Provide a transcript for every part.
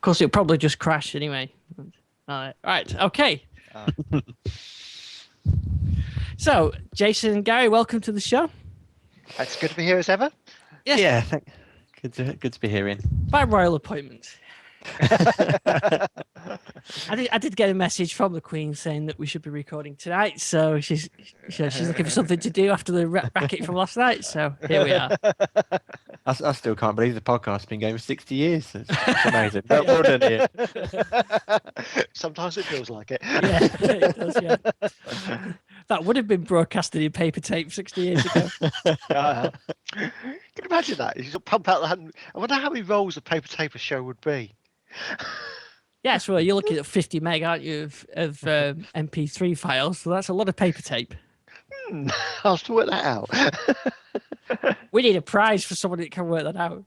Of course, it'll probably just crash anyway. Right. Okay. So, Jason and Gary, welcome to the show. It's good to be here as ever. Yes. Yeah, good to be here, Ian. By royal appointment. I did get a message from the Queen saying that we should be recording tonight, so she's looking for something to do after the racket from last night. So here we are. I still can't believe the podcast's been going for 60 years. It's amazing. Well done, Ian. Sometimes it feels like it. Yeah, it does. Yeah, that would have been broadcasted in paper tape 60 years ago. Can you imagine that? You just pump out the. I wonder how many rolls a paper tape a show would be. Yes, well, you're looking at 50 meg, aren't you, of MP3 files? So that's a lot of paper tape. I'll still work that out. We need a prize for someone that can work that out.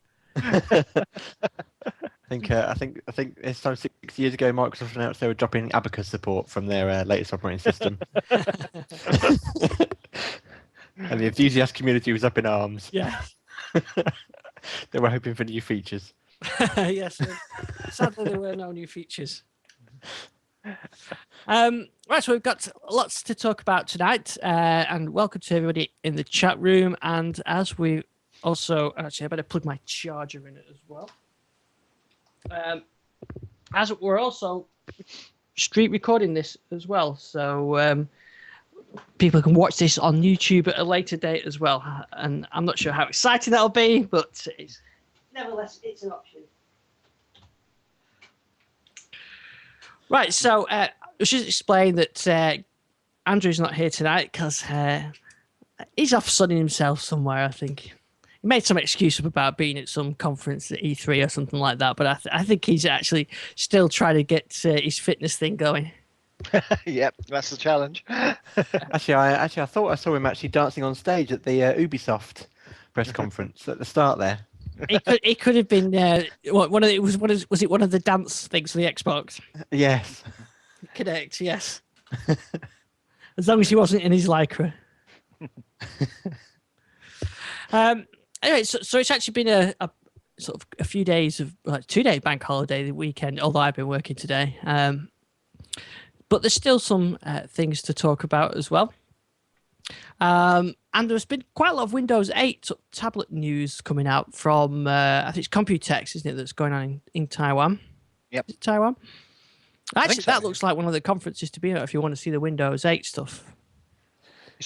I think it's time 6 years ago Microsoft announced they were dropping Abacus support from their latest operating system. And the enthusiast community was up in arms. Yeah. They were hoping for new features. Yes. Sadly, there were no new features. Right, so we've got lots to talk about tonight, and welcome to everybody in the chat room. And as we also, actually, I better plug my charger in it as well. As we're also street recording this as well, so people can watch this on YouTube at a later date as well. And I'm not sure how exciting that'll be, but nevertheless, it's an option. Right, so I should explain that Andrew's not here tonight because he's off sunning himself somewhere, I think. He made some excuse up about being at some conference at E3 or something like that, but I think he's actually still trying to get his fitness thing going. Yep, that's the challenge. Actually, I thought I saw him actually dancing on stage at the Ubisoft press conference at the start there. It could have been one of the dance things for the Xbox? Yes. Connect, yes. As long as he wasn't in his lycra. Anyway, so it's actually been a sort of a few days of 2-day bank holiday, the weekend. Although I've been working today, but there's still some things to talk about as well. And there's been quite a lot of Windows 8 tablet news coming out from, I think it's Computex, isn't it, that's going on in Taiwan? Yep. Is it Taiwan? Actually, so. that looks like one of the conferences to be at if you want to see the Windows 8 stuff.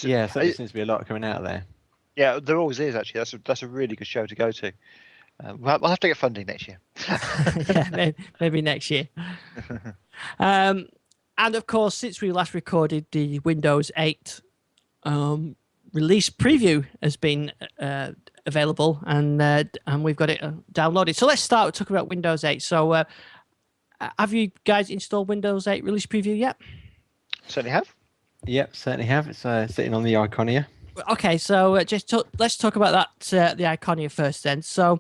Yeah, so there seems to be a lot coming out of there. Yeah, there always is, actually. That's a really good show to go to. We'll have to get funding next year. Yeah, maybe next year. And of course, since we last recorded, the Windows 8 release preview has been available, and we've got it downloaded. So let's start talking about Windows 8. So have you guys installed Windows 8 release preview yet? Certainly have. Yep, certainly have. It's sitting on the icon here. Okay, so let's talk about that, the Iconia first then. So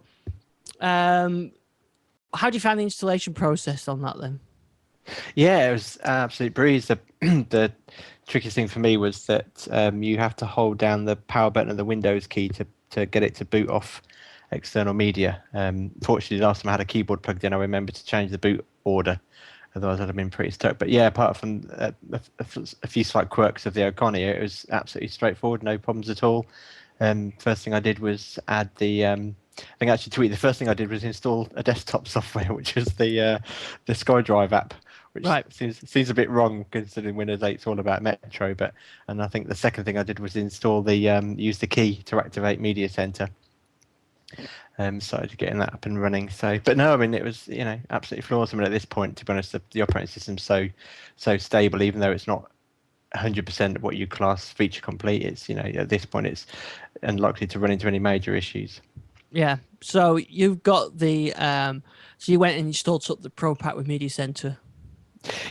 how do you find the installation process on that then? Yeah, it was an absolute breeze. The trickiest thing for me was that you have to hold down the power button and the Windows key to get it to boot off external media. Fortunately, last time I had a keyboard plugged in, I remembered to change the boot order. Otherwise, I'd have been pretty stuck. But yeah, apart from a few slight quirks of the Iconia, it was absolutely straightforward, no problems at all. First thing I did was add the the first thing I did was install a desktop software, which was the Skydrive app, which seems a bit wrong considering Windows 8 is all about Metro. And I think the second thing I did was install use the key to activate Media Center. Started getting that up and running. So, but no, I mean, it was, absolutely flawless. I mean, at this point, to be honest, the operating system's so stable, even though it's not 100% of what you class feature complete. It's, at this point, it's unlikely to run into any major issues. Yeah. So you've got so you went and installed the Pro Pack with Media Center.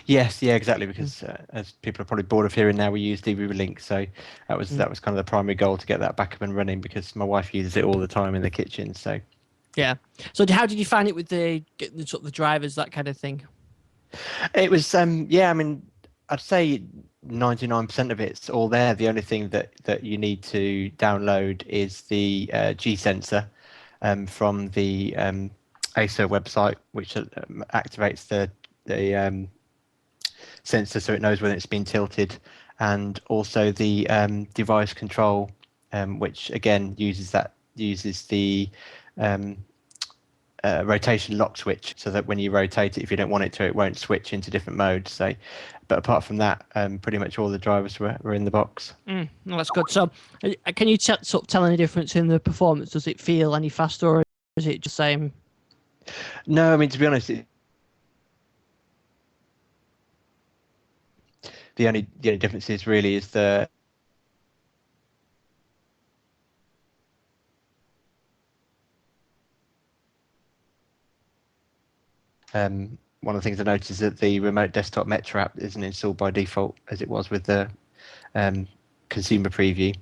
Yes, yeah, exactly. Because as people are probably bored of hearing now, we use DV-Link, so that was kind of the primary goal, to get that back up and running, because my wife uses it all the time in the kitchen. So yeah. So how did you find it with the drivers, that kind of thing? It was I mean, I'd say 99% of it's all there. The only thing that you need to download is the G sensor from the Acer website, which activates the sensor so it knows when it's been tilted, and also the device control, which again uses the rotation lock switch, so that when you rotate it, if you don't want it to, it won't switch into different modes. So, but apart from that, pretty much all the drivers were in the box. No, that's good. So, can you sort of tell any difference in the performance? Does it feel any faster, or is it just the same? No, I mean, to be honest, the only difference is really is the one of the things I noticed is that the remote desktop Metro app isn't installed by default as it was with the consumer preview.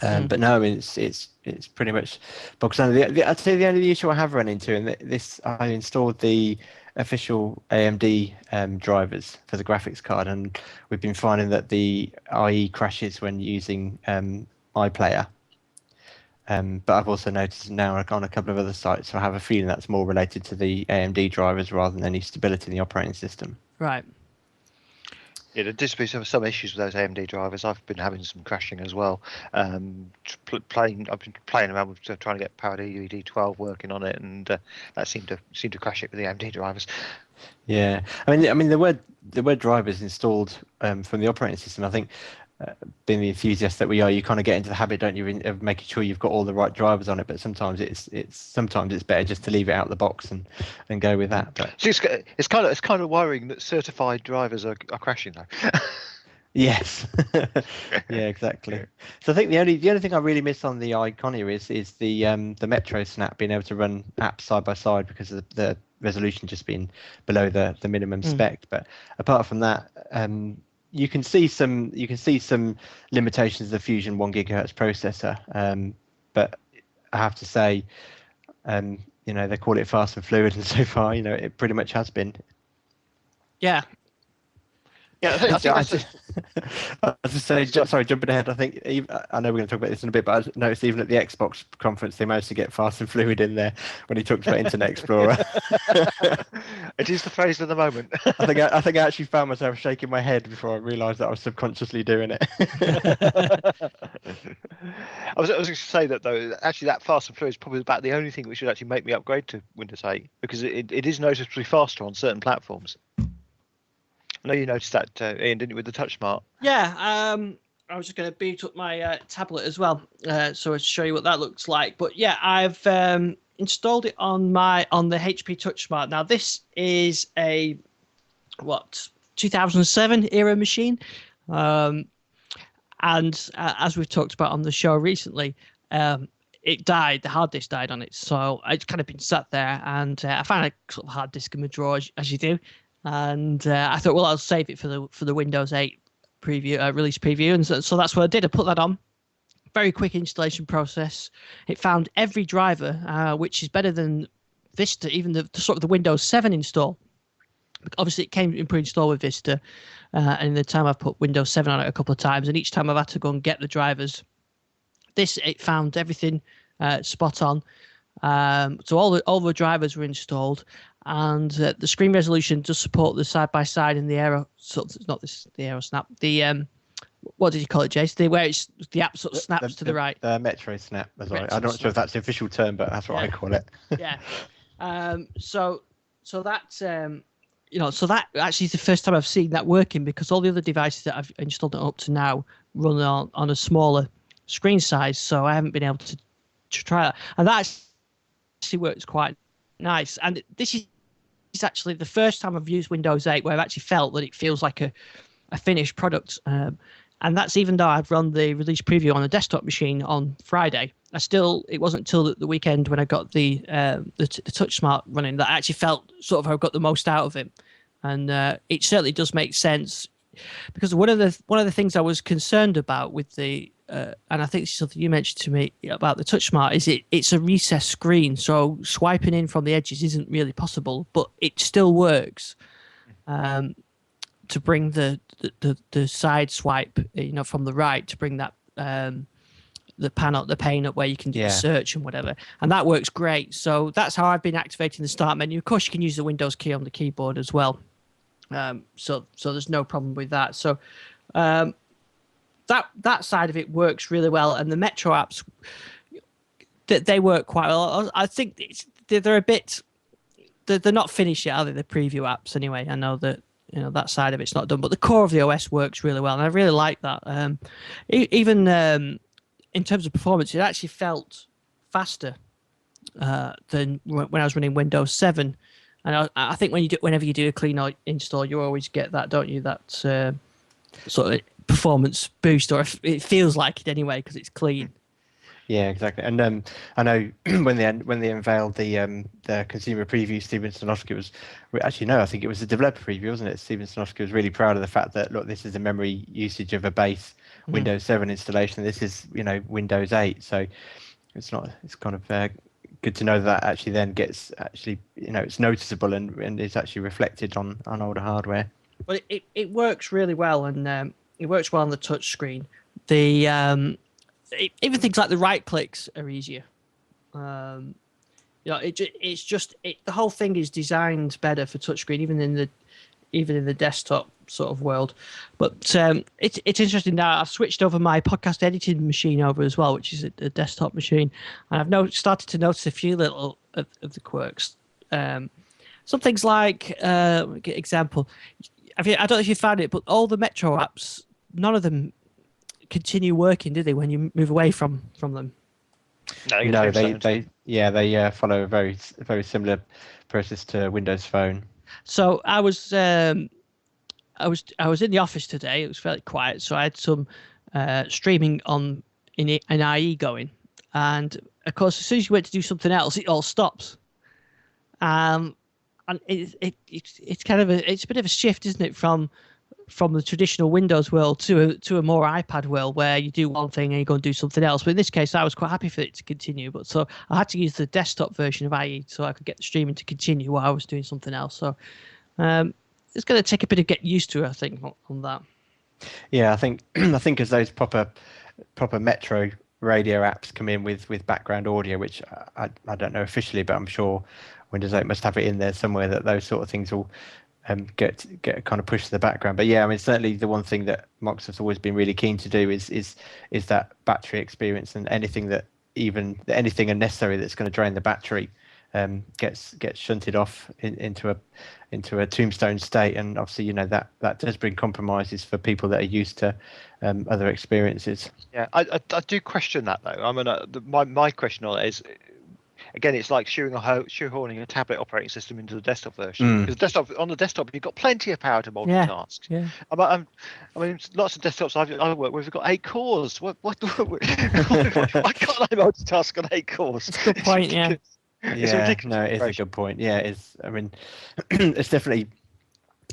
But no, I mean, it's pretty much box standard. I'd say the only issue I have run into, and this, I installed the official AMD drivers for the graphics card, and we've been finding that the IE crashes when using iPlayer. But I've also noticed now on a couple of other sites, so I have a feeling that's more related to the AMD drivers rather than any stability in the operating system. Right. Yeah, there does be some issues with those AMD drivers. I've been having some crashing as well. I've been playing around with trying to get PowerED 12 working on it, and that seemed to crash it with the AMD drivers. Yeah, I mean there were drivers installed from the operating system. I think being the enthusiast that we are, you kind of get into the habit, don't you, of making sure you've got all the right drivers on it. But sometimes it's better just to leave it out of the box and go with that. But it's kind of worrying that certified drivers are crashing though. Yes, yeah, exactly. So I think the only thing I really miss on the Iconia is the Metro Snap being able to run apps side by side because of the resolution just being below the minimum spec. But apart from that, you can see some limitations of the Fusion 1 GHz processor. But I have to say, they call it fast and fluid, and so far, it pretty much has been. Yeah. Yeah, I think that's I was just saying, sorry, jumping ahead. I think I know we're going to talk about this in a bit, but I noticed even at the Xbox conference they managed to get fast and fluid in there when he talked about Internet Explorer. It is the phrase of the moment. I think I actually found myself shaking my head before I realised that I was subconsciously doing it. I was going to say that though. Actually, that fast and fluid is probably about the only thing which should actually make me upgrade to Windows 8 because it is noticeably faster on certain platforms. I know you noticed that, Ian, didn't you, with the Touch Smart? Yeah, I was just going to boot up my tablet as well, so I'll show you what that looks like. But yeah, I've installed it on the HP Touch Smart. Now this is a 2007 era machine, and as we've talked about on the show recently, it died. The hard disk died on it, so it's kind of been sat there, and I found a sort of hard disk in my drawer as you do. And I thought, well, I'll save it for the Windows 8 preview, release preview, and so that's what I did. I put that on. Very quick installation process. It found every driver, which is better than Vista, even the sort of the Windows 7 install. Obviously, it came in pre-installed with Vista, and in the time I've put Windows 7 on it a couple of times, and each time I've had to go and get the drivers. It found everything spot on. So all the drivers were installed. And the screen resolution does support the side-by-side and the Aero, sort of, not this, the Aero Snap. The what did you call it, Jace? Where the app sort of snaps to the right. The Metro Snap. I'm not sure if that's the official term, but that's what I call it. Yeah. So that so that actually is the first time I've seen that working because all the other devices that I've installed it up to now run on a smaller screen size, so I haven't been able to try that. And that actually works quite nice. And this is actually the first time I've used Windows 8 where I've actually felt that it feels like a finished product. And that's even though I'd run the release preview on a desktop machine on Friday. It wasn't until the weekend when I got the Touch Smart running that I actually felt sort of I got the most out of it. And it certainly does make sense because one of the things I was concerned about with the and I think it's something you mentioned to me about the Touch Smart is it's a recessed screen, so swiping in from the edges isn't really possible, but it still works to bring the side swipe, from the right to bring that the panel, the pane up where you can do Yeah. search and whatever, and that works great. So that's how I've been activating the start menu. Of course, you can use the Windows key on the keyboard as well. So there's no problem with that. So that side of it works really well, and the Metro apps, they work quite well. I think they're a bit, they're not finished yet, are they? The preview apps anyway. I know that that side of it's not done, but the core of the OS works really well, and I really like that. Even in terms of performance, it actually felt faster than when I was running Windows 7. And I think whenever you do a clean install, you always get that, don't you? That sort of performance boost, or it feels like it anyway because it's clean. Yeah, exactly. And I know when they unveiled the consumer preview, Steven Stanowski was actually no, I think it was the developer preview, wasn't it? Steven Stanowski was really proud of the fact that, look, this is a memory usage of a base Windows 7 installation. This is Windows 8, so it's kind of good to know that actually then gets it's noticeable and is actually reflected on older hardware. But it works really well, and it works well on the touch screen. The even things like the right clicks are easier. It's just the whole thing is designed better for touchscreen, even in the desktop sort of world. But it's interesting now. I've switched over my podcast editing machine over as well, which is a desktop machine, and I've started to notice a few little of the quirks. Some things like example. I don't know if you found it, but all the Metro apps, none of them continue working, do they, when you move away from them? No, they follow a very very similar process to Windows Phone. So I was in the office today. It was fairly quiet, so I had some streaming on in IE going, and of course, as soon as you went to do something else, it all stops. And it's kind of it's a bit of a shift, isn't it, from the traditional Windows world to a more iPad world, where you do one thing and you go and do something else. But in this case, I was quite happy for it to continue. But so I had to use the desktop version of IE so I could get the streaming to continue while I was doing something else. So it's going to take a bit of get used to, I think, on that. Yeah, I think as those proper Metro radio apps come in with background audio, which I don't know officially, but I'm sure Windows 8 must have it in there somewhere, that those sort of things will get kind of pushed to the background. But yeah, I mean, certainly the one thing that Microsoft's always been really keen to do is that battery experience, and anything unnecessary that's going to drain the battery gets shunted off into a tombstone state. And obviously, that does bring compromises for people that are used to other experiences. Yeah, I do question that though. I mean, my question on it is, again, it's like shoehorning a tablet operating system into the desktop version. Because on the desktop, you've got plenty of power to multitask. Yeah. I mean, lots of desktops I've worked with have got 8 cores. Why can't I multitask on 8 cores? That's a good point. Yeah. It's Yeah, ridiculous. no, it is a good point. Yeah, it's. I mean, it's definitely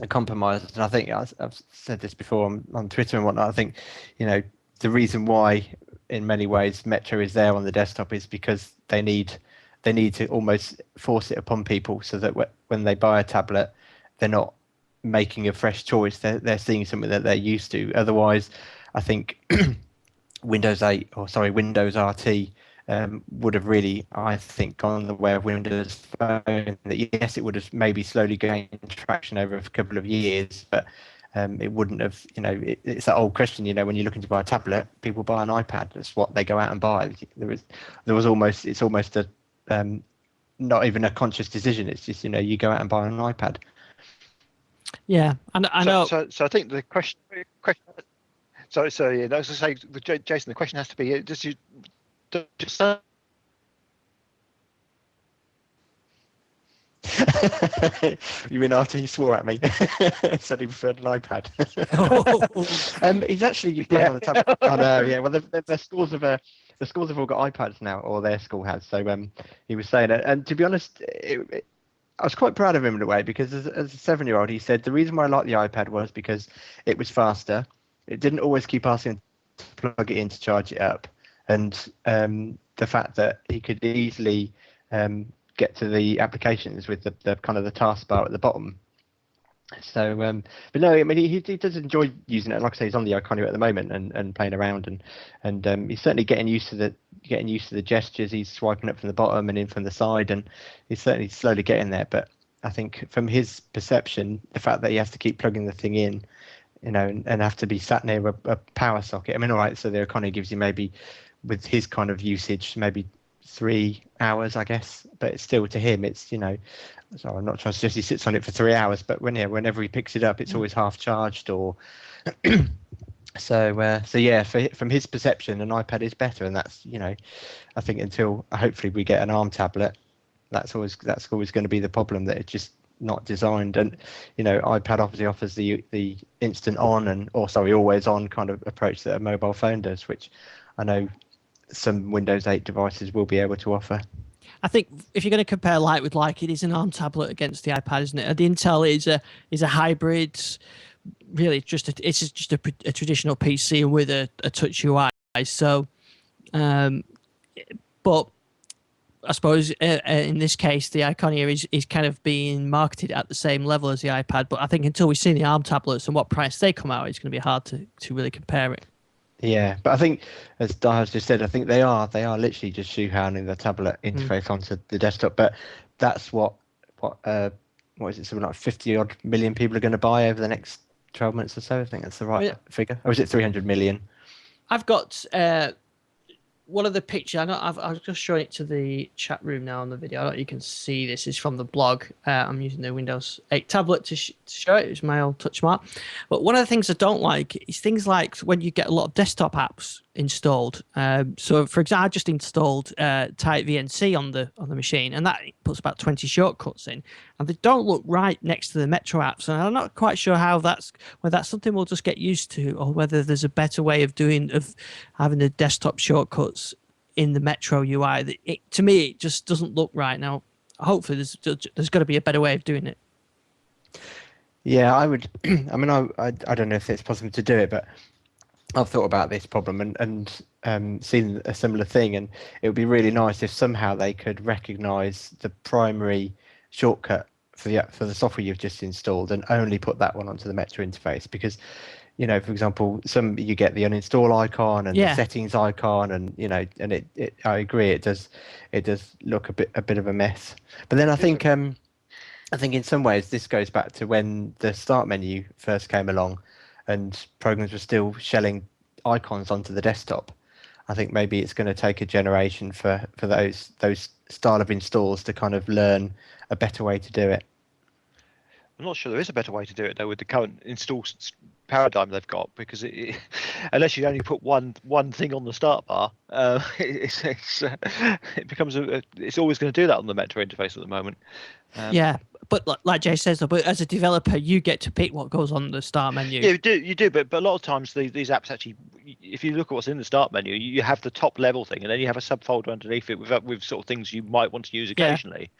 a compromise, and I think I've said this before on Twitter and whatnot. I think, the reason why, in many ways, Metro is there on the desktop is because they need to almost force it upon people, so that when they buy a tablet, they're not making a fresh choice. They're seeing something that they're used to. Otherwise, I think Windows RT would have really, I think, gone the way of Windows Phone. Yes, it would have maybe slowly gained traction over a couple of years, but it wouldn't have. It's that old question. When you're looking to buy a tablet, people buy an iPad. That's what they go out and buy. It's almost a not even a conscious decision. It's just you go out and buy an iPad. Yeah, I know. So I think the question. So yeah, I was going to say, Jason, the question has to be: just You mean after he swore at me? Said he preferred an iPad. He's actually playing on the tablet. I know. Yeah. Well, the schools have all got iPads now, or their school has. So he was saying it, and to be honest, I was quite proud of him in a way, because as a 7-year-old, he said the reason why I liked the iPad was because it was faster. It didn't always keep asking to plug it in to charge it up, and the fact that he could easily get to the applications with the kind of the taskbar at the bottom. So, but no, I mean, he does enjoy using it. Like I say, he's on the Iconia at the moment and playing around, and he's certainly getting used to the gestures. He's swiping up from the bottom and in from the side, and he's certainly slowly getting there. But I think from his perception, the fact that he has to keep plugging the thing in, and have to be sat near a power socket. I mean, all right, so the Iconia gives you maybe, with his kind of usage, maybe 3 hours, I guess. But it's still, to him, it's so I'm not trying to suggest he sits on it for 3 hours, but whenever he picks it up, it's always half charged or. So yeah, from his perception, an iPad is better, and that's I think until hopefully we get an ARM tablet, that's always going to be the problem, that it's just not designed. And iPad obviously offers the instant on always on kind of approach that a mobile phone does, which I know some Windows 8 devices will be able to offer. I think if you're going to compare like with like, it is an ARM tablet against the iPad, isn't it? The Intel is a hybrid. Really, it's just a traditional PC with a touch UI. So, but I suppose in this case, the Iconia is kind of being marketed at the same level as the iPad. But I think until we see the ARM tablets and what price they come out, it's going to be hard to really compare it. Yeah, but I think, as Dahaz just said, I think they are literally just shoehorning the tablet interface onto the desktop. But that's what is it? Something like 50 odd million people are going to buy over the next 12 months or so. I think that's the right figure. Or is it 300 million? I've got one of the pictures. I've just shown it to the chat room now on the video. I don't know if you can see this. Is from the blog. I'm using the Windows 8 tablet to show it. It's my old Touch Smart. But one of the things I don't like is things like when you get a lot of desktop apps installed. So, for example, I just installed Type VNC on the machine, and that puts about 20 shortcuts in, and they don't look right next to the Metro apps. And I'm not quite sure whether that's something we'll just get used to, or whether there's a better way of having the desktop shortcuts in the Metro UI. To me, it just doesn't look right. Now, hopefully, there's got to be a better way of doing it. Yeah, I would. I mean, I don't know if it's possible to do it, but I've thought about this problem and seen a similar thing, and it would be really nice if somehow they could recognise the primary shortcut for the software you've just installed and only put that one onto the Metro interface. Because, for example, you get the uninstall icon and the settings icon, and and it I agree, it does look a bit of a mess. But then I think in some ways this goes back to when the start menu first came along and programs were still shelling icons onto the desktop. I think maybe it's going to take a generation for those style of installs to kind of learn a better way to do it. I'm not sure there is a better way to do it though with the current install paradigm they've got, because unless you only put one thing on the start bar, it becomes it's always going to do that on the Metro interface at the moment. Yeah, but like Jay says, though, but as a developer, you get to pick what goes on the start menu. Yeah, you do, but a lot of times these apps actually, if you look at what's in the start menu, you have the top level thing, and then you have a subfolder underneath it with sort of things you might want to use occasionally,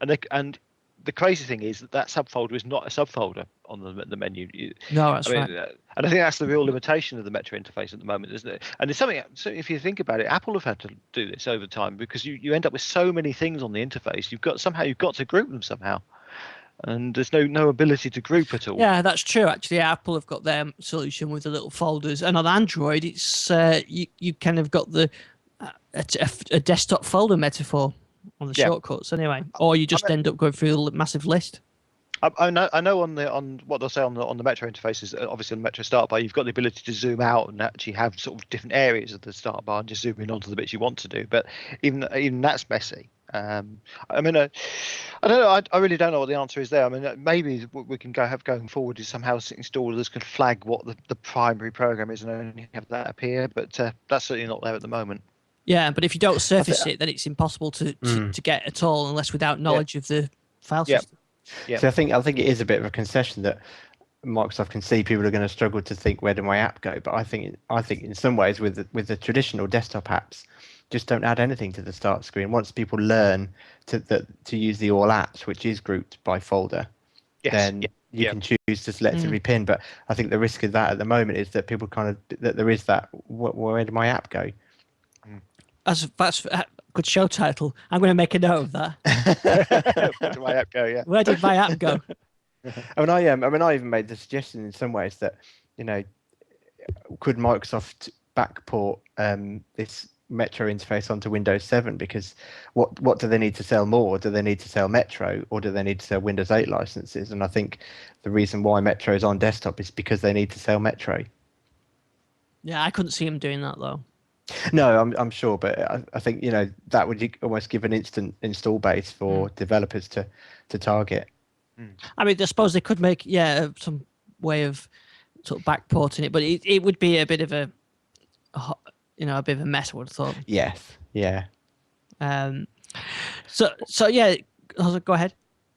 and the crazy thing is that subfolder is not a subfolder on the menu. No, that's right. And I think that's the real limitation of the Metro interface at the moment, isn't it? And it's something. So if you think about it, Apple have had to do this over time, because you end up with so many things on the interface. You've got to group them somehow, and there's no ability to group at all. Yeah, that's true. Actually, Apple have got their solution with the little folders, and on Android, it's you kind of got the a desktop folder metaphor on the shortcuts anyway, or you just end up going through a massive list. I know on what they'll say on the Metro interfaces, obviously on the Metro start bar, you've got the ability to zoom out and actually have sort of different areas of the start bar and just zoom in onto the bits you want to do. But even that's messy. I mean, I don't know. I really don't know what the answer is there. I mean, maybe what we can going forward is somehow installers can flag what the primary program is and only have that appear. But that's certainly not there at the moment. Yeah, but if you don't surface it, then it's impossible to get at all, unless without knowledge of the file system. Yeah. So I think it is a bit of a concession that Microsoft can see people are going to struggle to think, where did my app go? But I think in some ways with the traditional desktop apps, just don't add anything to the start screen. Once people learn to use the all apps, which is grouped by folder, then you can choose to selectively pin. But I think the risk of that at the moment is that people that there is that, where did my app go? That's a good show title. I'm going to make a note of that. Where did my app go? Yeah. Where did my app go? I even made the suggestion in some ways that, could Microsoft backport this Metro interface onto Windows 7? Because what do they need to sell more? Do they need to sell Metro, or do they need to sell Windows 8 licenses? And I think the reason why Metro is on desktop is because they need to sell Metro. Yeah, I couldn't see them doing that though. No, I'm sure, but I think that would almost give an instant install base for developers to target. I mean, I suppose they could make some way of sort of backporting it, but it would be a bit of a bit of a mess, I would have thought. Yes, yeah. So yeah, go ahead.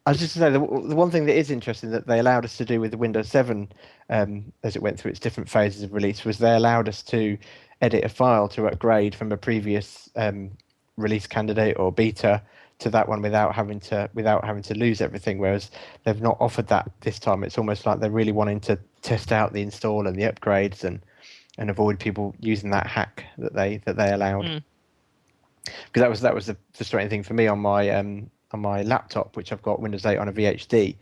I was just to say the one thing that is interesting that they allowed us to do with the Windows 7 as it went through its different phases of release was they allowed us to edit a file to upgrade from a previous release candidate or beta to that one without having to lose everything, whereas they've not offered that this time. It's almost like they're really wanting to test out the install and the upgrades and avoid people using that hack that they allowed. Because that was the frustrating thing for me on my laptop, which I've got Windows 8 on a VHD,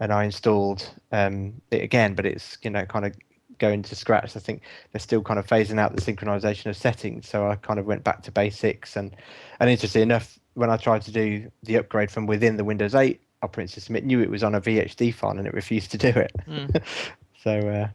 and I installed it again, but it's kind of going to scratch. I think they're still kind of phasing out the synchronization of settings, so I kind of went back to basics. And interestingly enough, when I tried to do the upgrade from within the Windows 8 operating system, it knew it was on a VHD file and it refused to do it. So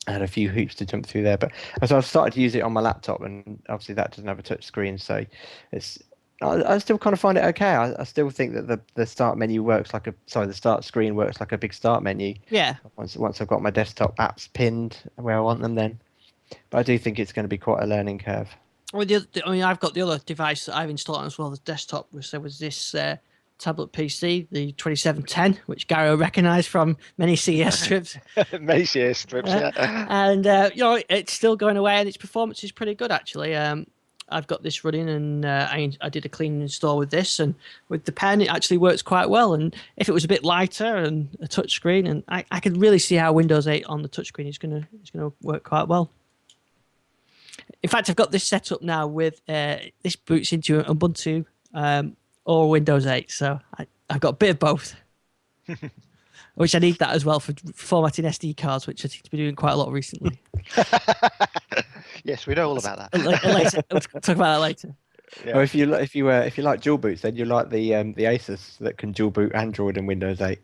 I had a few hoops to jump through there, but so I've started to use it on my laptop, and obviously that doesn't have a touch screen, so I still kind of find it okay. I still think that the start menu works the start screen works like a big start menu. Yeah. Once I've got my desktop apps pinned where I want them, then. But I do think it's going to be quite a learning curve. Well, I've got the other device that I've installed on as well, the desktop. There was this tablet PC, the 2710, which Gary will recognise from many CES trips. Many CES trips, yeah. And it's still going away, and its performance is pretty good actually. I've got this running, and I did a clean install with this, and with the pen, it actually works quite well. And if it was a bit lighter and a touch screen, and I could really see how Windows 8 on the touchscreen is going to work quite well. In fact, I've got this set up now with this boots into Ubuntu or Windows 8, so I've got a bit of both. Which I need that as well for formatting SD cards, which I seem to be doing quite a lot recently. Yes, we know all about that. Later, we'll talk about that later. Yeah. Or if you like dual boots, then you like the Asus that can dual boot Android and Windows 8.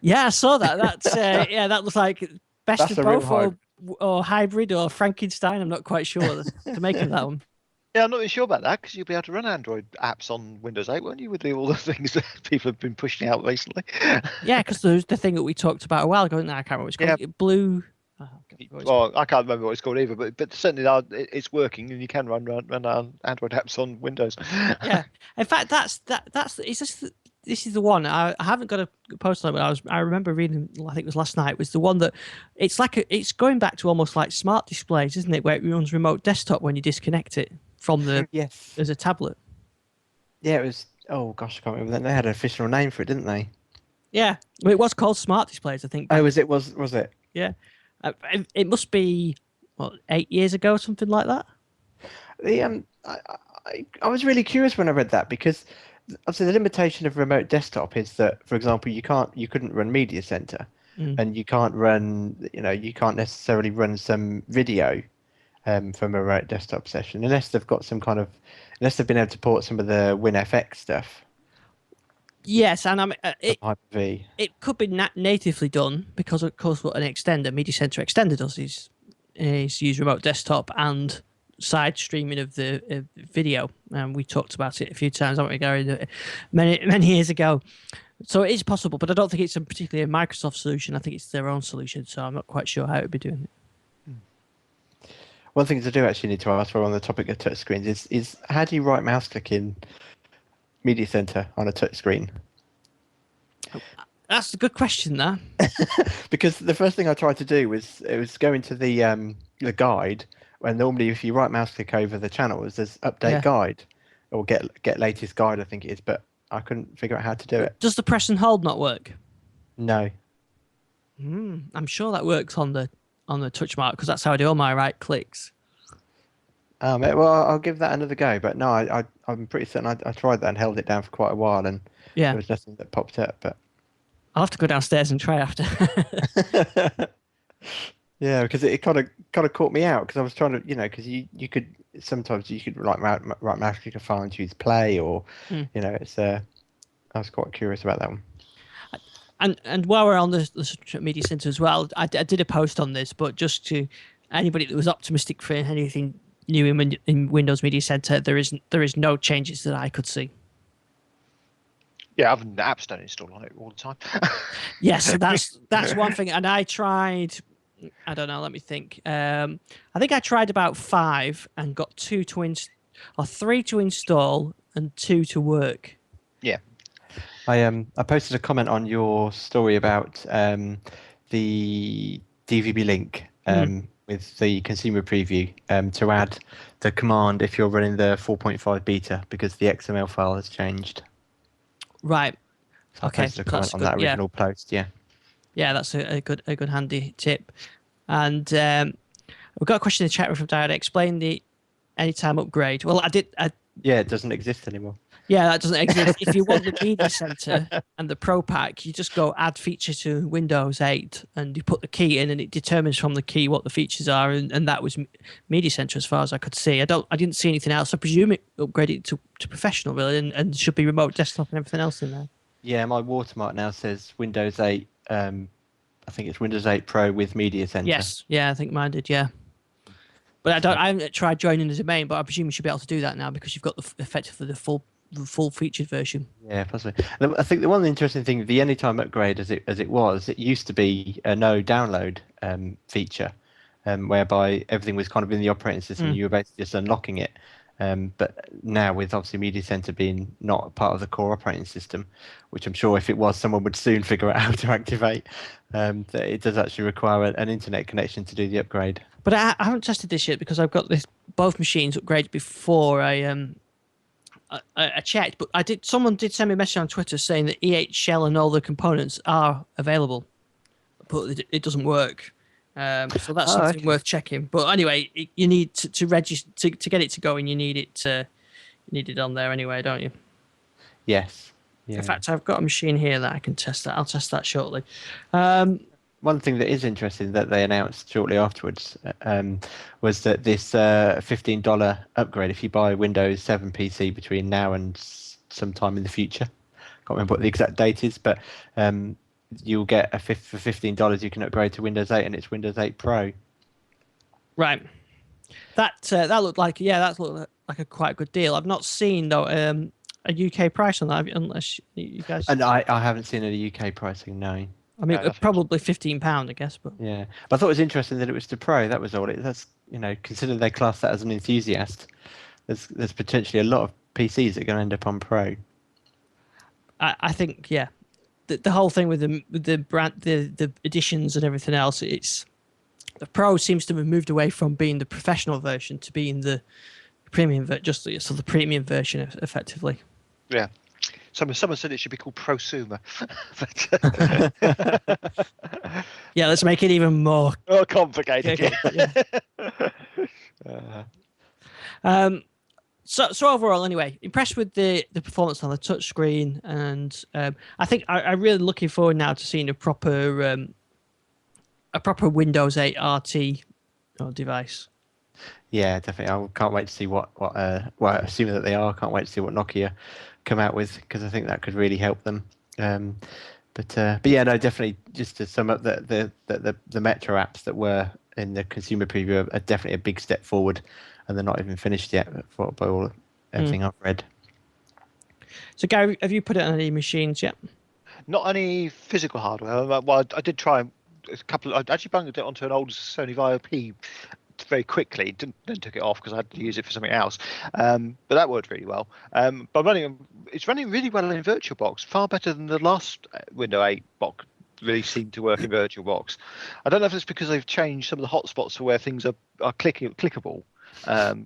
Yeah, I saw that. That's that was like best of both or hybrid or Frankenstein. I'm not quite sure to make of that one. Yeah, I'm not really sure about that because you'll be able to run Android apps on Windows 8, won't you, with all the things that people have been pushing out recently? Yeah, because there's the thing that we talked about a while ago. I can't remember what it's called. Yeah. Blue. Well, I can't remember what it's called either, but certainly it's working, and you can run Android apps on Windows. Yeah, in fact, that's this is the one I haven't got a post on it, but I remember reading. I think it was last night. Was the one that it's it's going back to almost like smart displays, isn't it? Where it runs remote desktop when you disconnect it from the yes as a tablet. Yeah, it was. Oh gosh, I can't remember. They had an official name for it, didn't they? Yeah, well, it was called smart displays, I think. Oh, was it? Yeah, it must be 8 years ago, something like that. I was really curious when I read that because obviously the limitation of remote desktop is that, for example, you couldn't run Media Center, and you can't necessarily run some video from a remote desktop session unless they've been able to port some of the WinFX stuff. Yes, and Hyper-V. It could be natively done because, of course, what an extender, Media Center extender, does is use remote desktop and side streaming of the video. And we talked about it a few times, haven't we, Gary? Many years ago. So it is possible, but I don't think it's particularly a Microsoft solution. I think it's their own solution. So I'm not quite sure how it would be doing it. One thing I do actually need to ask for on the topic of touchscreens is how do you right mouse click in Media Center on a touchscreen? That's a good question, there. Because the first thing I tried to do was go into the guide, and normally if you right mouse click over the channels, there's update guide or get latest guide, I think it is, but I couldn't figure out how to do it. Does the press and hold not work? No. I'm sure that works on the touch mark because that's how I do all my right clicks. Well, I'll give that another go, but no, I'm pretty certain I tried that and held it down for quite a while, and there was nothing that popped up. But I'll have to go downstairs and try after. Yeah, because it kind of caught me out because I was trying to, because you could sometimes like write mouse click a file and choose play or, it's I was quite curious about that one. And while we're on the media center as well, I did a post on this, but just to anybody that was optimistic for anything new in Windows Media Center, there is no changes that I could see. Yeah, other than the apps don't install on it all the time. Yes, so that's one thing. And I tried, I don't know, let me think. I think I tried about 5 and got 3 to install and 2 to work. Yeah. I posted a comment on your story about the DVB link with the consumer preview to add the command if you're running the 4.5 beta because the XML file has changed. Right. So Okay. I posted a comment on that original post. Yeah. Yeah, that's a good handy tip. And we've got a question in the chat room from Diana. Explain the anytime upgrade. Well, Yeah, it doesn't exist anymore. Yeah, that doesn't exist. If you want the Media Center and the Pro Pack, you just go add feature to Windows 8 and you put the key in and it determines from the key what the features are. And that was Media Center as far as I could see. I didn't see anything else. I presume it upgraded to professional really and should be remote desktop and everything else in there. Yeah, my watermark now says Windows 8. I think it's Windows 8 Pro with Media Center. Yes, yeah, I think mine did, yeah. But I haven't tried joining the domain, but I presume you should be able to do that now because you've got effectively the full featured version. Yeah, possibly. I think the one interesting thing, the anytime upgrade as it used to be a no download feature, whereby everything was kind of in the operating system and you were basically just unlocking it. But now with obviously Media Center being not part of the core operating system, which I'm sure if it was, someone would soon figure out how to activate, that it does actually require an internet connection to do the upgrade. But I haven't tested this yet because I've got both machines upgraded before I checked. But someone did send me a message on Twitter saying that EH Shell and all the components are available, but it doesn't work. So that's something worth checking. But anyway, you need to register to get it to going. You need it on there anyway, don't you? Yes. Yeah. In fact, I've got a machine here that I can test that. I'll test that shortly. One thing that is interesting that they announced shortly afterwards was that this $15 upgrade, if you buy Windows 7 PC between now and sometime in the future, can't remember what the exact date is, but you'll get for $15 you can upgrade to Windows 8 and it's Windows 8 Pro. Right. That looked like a quite good deal. I've not seen though a UK price on that unless you guys. And I haven't seen any UK pricing. No. I mean, probably £15, I guess, but yeah. But I thought it was interesting that it was to Pro. That was all. That's consider they class that as an enthusiast. There's potentially a lot of PCs that are going to end up on Pro. I think the whole thing with the brand, the editions and everything else, it's the Pro seems to have moved away from being the professional version to being the premium the premium version effectively. Yeah. Someone said it should be called prosumer. Yeah, let's make it even more complicated. So overall, anyway, impressed with the performance on the touchscreen, and I think I'm really looking forward now to seeing a proper Windows 8 RT device. Yeah, definitely. I can't wait to see what assuming that they are, can't wait to see what Nokia come out with because I think that could really help them. But yeah, no, definitely. Just to sum up, the Metro apps that were in the consumer preview are definitely a big step forward, and they're not even finished yet by everything I've read. So, Gary, have you put it on any machines yet? Not any physical hardware. Well, I did try a couple. I actually bunged it onto an old Sony VIOP very quickly, then took it off because I had to use it for something else. But that worked really well. But it's running really well in VirtualBox, far better than the last Windows 8 box really seemed to work in VirtualBox. I don't know if it's because they've changed some of the hotspots for where things are clickable,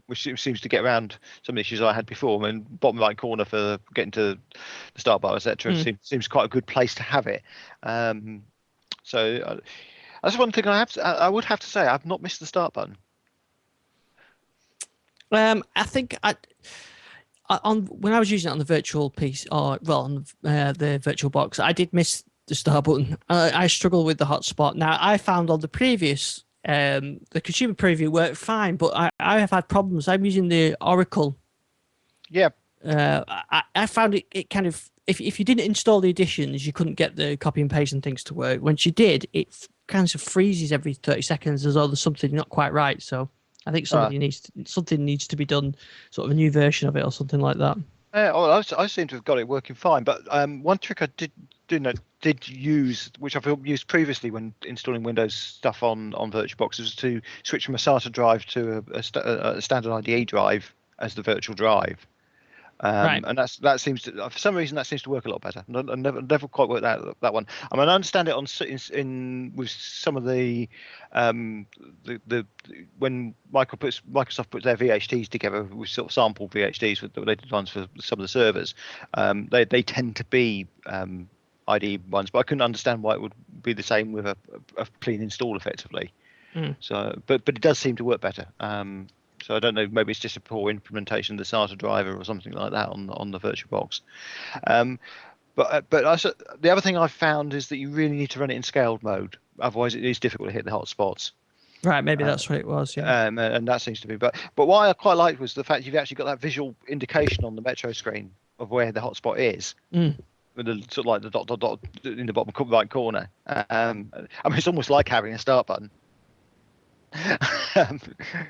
which seems to get around some of the issues I had before. I mean, bottom right corner for getting to the start bar, etc. Seems quite a good place to have it. So that's one thing I would have to say. I've not missed the start button. I think when I was using it on the virtual piece, or on the VirtualBox, I did miss the start button. I struggle with the hotspot. Now, I found on the previous, the consumer preview worked fine, but I have had problems. I'm using the Oracle. Yeah. I found it kind of, if you didn't install the editions, you couldn't get the copy and paste and things to work. Once you did, it kind of freezes every 30 seconds as though there's something not quite right. So I think something needs to be done, sort of a new version of it or something like that. I seem to have got it working fine, but one trick I did use, which I've used previously when installing Windows stuff on VirtualBox, was to switch from a SATA drive to a standard IDE drive as the virtual drive. Right. And that seems to, for some reason, that seems to work a lot better. I never quite worked out that one. I mean, I understand it with some of the when Microsoft puts their VHDs together with sort of sample VHDs that they designed for some of the servers. They tend to be IDE ones, but I couldn't understand why it would be the same with a clean install effectively. So, but it does seem to work better. So I don't know, maybe it's just a poor implementation of the SATA driver or something like that on the VirtualBox. But the other thing I've found is that you really need to run it in scaled mode, otherwise it is difficult to hit the hotspots. Right, maybe that's what it was. Yeah. And that seems to be. But what I quite liked was the fact you've actually got that visual indication on the Metro screen of where the hotspot is. With the sort of like the dot in the bottom right corner. I mean, it's almost like having a start button.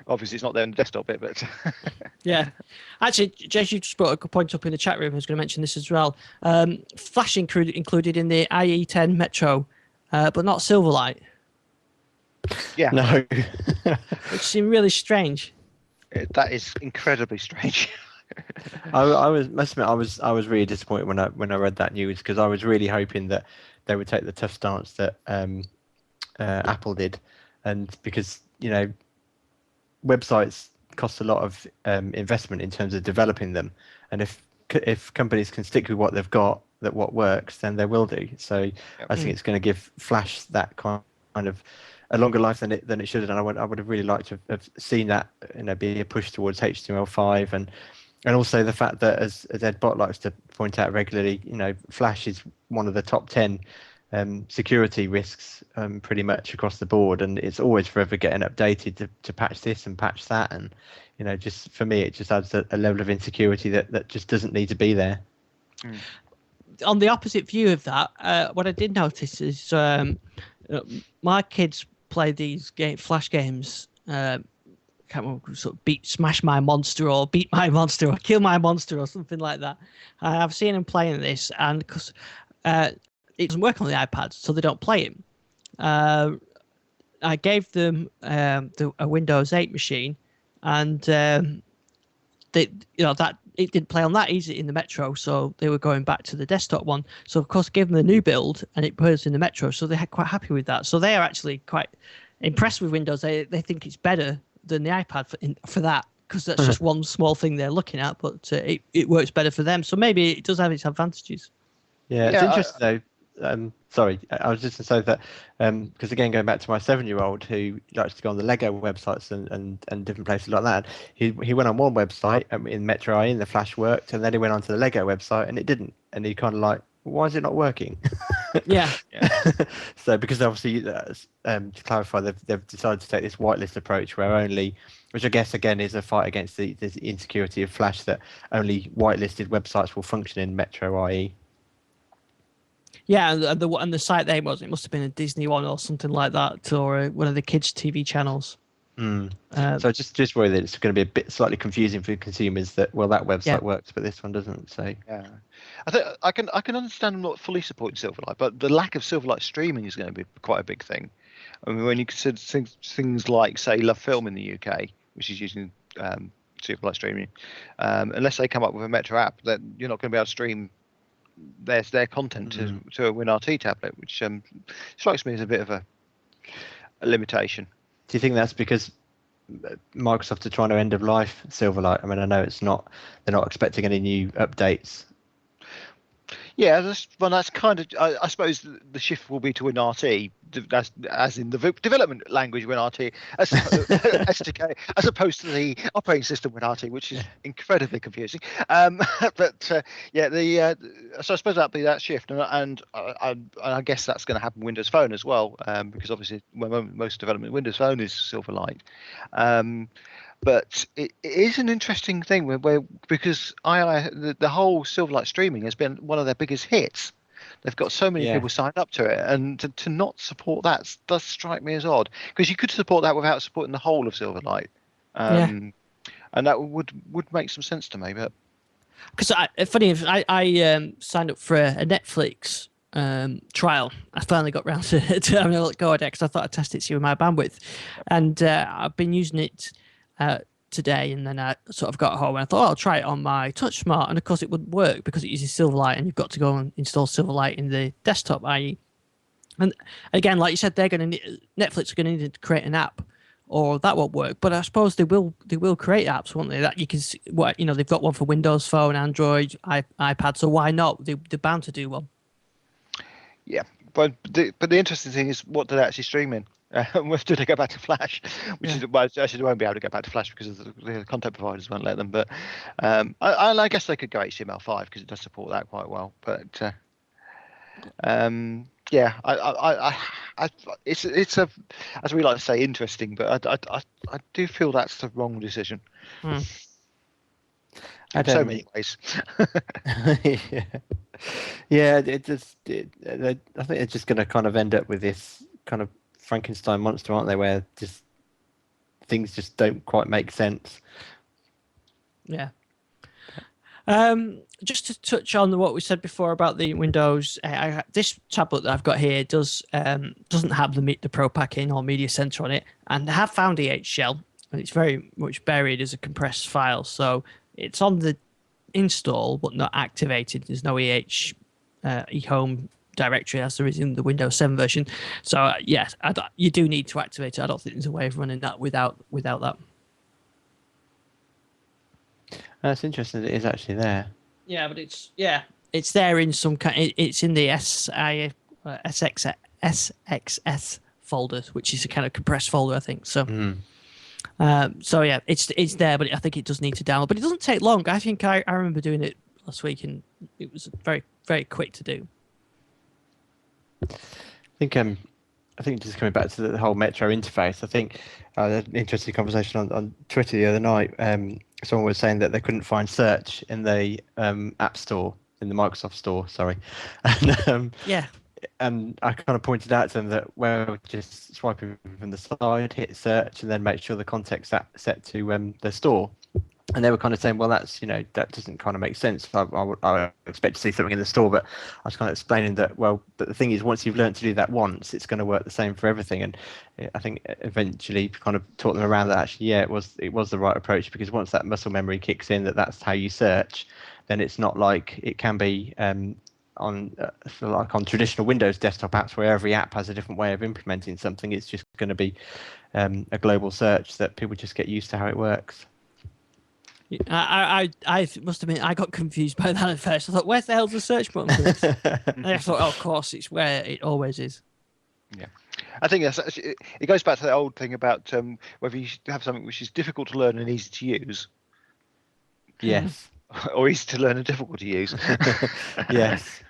Obviously it's not there in the desktop bit, but yeah, actually, Jez, you just brought a good point up in the chat room. I was going to mention this as well. Flash included in the IE10 Metro, but not Silverlight. Yeah, No. Which seemed really strange. That is incredibly strange. must admit, I was really disappointed when I read that news, because I was really hoping that they would take the tough stance that Apple did, and because websites cost a lot of investment in terms of developing them, and if companies can stick with what they've got, that what works, then they will do. So I think it's going to give Flash that kind of a longer life than it should have done. I would have really liked to have seen that be a push towards HTML5, and also the fact that, as Ed Bott likes to point out regularly, Flash is one of the top 10 security risks pretty much across the board, and it's always forever getting updated to patch this and patch that, and just for me it just adds a level of insecurity that just doesn't need to be there. On the opposite view of that, what I did notice is my kids play these Flash games, can't remember, sort of smash my monster or beat my monster or kill my monster or something like that. I've seen them playing this, and because it doesn't work on the iPad, so they don't play it. I gave them a Windows 8 machine, and that it didn't play on that easy in the Metro, so they were going back to the desktop one. So of course, gave them the new build, and it plays in the Metro, so they're quite happy with that. So they are actually quite impressed with Windows. They think it's better than the iPad for that, because that's just one small thing they're looking at, but it works better for them. So maybe it does have its advantages. Yeah, it's interesting though. Sorry, I was just going to say that because again, going back to my 7-year-old who likes to go on the Lego websites and different places like that, he went on one website in Metro IE and the Flash worked, and then he went onto the Lego website and it didn't, and he kind of like, why is it not working? Yeah. So because obviously, to clarify, they've decided to take this whitelist approach where which I guess again is a fight against the insecurity of Flash, that only whitelisted websites will function in Metro IE. Yeah, and the site there it must have been a Disney one or something like that, or one of the kids' TV channels. So just worry that it's going to be a bit slightly confusing for consumers that that website works but this one doesn't. So yeah, I think I can understand them not fully supporting Silverlight, but the lack of Silverlight streaming is going to be quite a big thing. I mean, when you consider things like, say, Love Film in the UK, which is using Silverlight streaming, unless they come up with a Metro app, then you're not going to be able to stream their content to a WinRT tablet, which strikes me as a bit of a limitation. Do you think that's because Microsoft are trying to end of life Silverlight? I mean, I know they're not expecting any new updates. Yeah, that's kind of. I suppose the shift will be to WinRT, as in the development language WinRT, as SDK, as opposed to the operating system WinRT, which is incredibly confusing. But yeah, so I suppose that'd be that shift, and I guess that's going to happen Windows Phone as well, because obviously most development Windows Phone is Silverlight. But it is an interesting thing where because the whole Silverlight streaming has been one of their biggest hits. They've got so many people signed up to it, and to not support that does strike me as odd, because you could support that without supporting the whole of Silverlight, and that would make some sense to me. But because funny, if I signed up for a Netflix trial, I finally got round to having a look at it because I thought I'd test it, see with my bandwidth, and I've been using it today, and then I sort of got home and I thought, I'll try it on my Touch Smart, and of course it wouldn't work because it uses Silverlight, and you've got to go and install Silverlight in the desktop. And again, like you said, Netflix are going to need to create an app, or that won't work. But I suppose they will create apps, won't they? That you can see, they've got one for Windows Phone, Android, iPad. So why not? They're bound to do one. Yeah, but the interesting thing is, what do they actually stream in? Do they go back to Flash? Actually, they won't be able to go back to Flash because the content providers won't let them. But I guess they could go HTML5 because it does support that quite well. But yeah, it's as we like to say, interesting. But I do feel that's the wrong decision. In so many ways. Yeah, I think they're just going to kind of end up with this kind of Frankenstein monster, aren't they? Where just things just don't quite make sense. Yeah. Just to touch on what we said before about the Windows, this tablet that I've got here doesn't have the Pro Pack-in or Media Center on it, and I have found shell, and it's very much buried as a compressed file, so it's on the install but not activated. There's no eHome directory as there is in the Windows 7 version. So yes, you do need to activate it. I don't think there's a way of running that without that. That's interesting. It is actually there. Yeah, but it's there in some kind. It's in the SXS folders, which is a kind of compressed folder, I think. So. So yeah, it's there, but I think it does need to download. But it doesn't take long. I think I remember doing it last week, and it was very, very quick to do. I think just coming back to the whole Metro interface, I think an interesting conversation on Twitter the other night. Someone was saying that they couldn't find search in the App Store, in the Microsoft Store, sorry. And I kind of pointed out to them that, well, just swiping from the side, hit search, and then make sure the context's set to the store. And they were kind of saying, well, that's, that doesn't kind of make sense. I expect to see something in the store, but I was kind of explaining that, well, but the thing is, once you've learned to do that once, it's going to work the same for everything. And I think eventually kind of taught them around that actually, it was the right approach, because once that muscle memory kicks in, that's how you search, then it's not like it can be on traditional Windows desktop apps where every app has a different way of implementing something. It's just going to be a global search that people just get used to how it works. I must admit, I got confused by that at first. I thought, where's the hell's the search button for this? And I thought, of course, it's where it always is. Yeah, I think that's actually, it goes back to the old thing about whether you should have something which is difficult to learn and easy to use. Yes. Or easy to learn and difficult to use. Yes.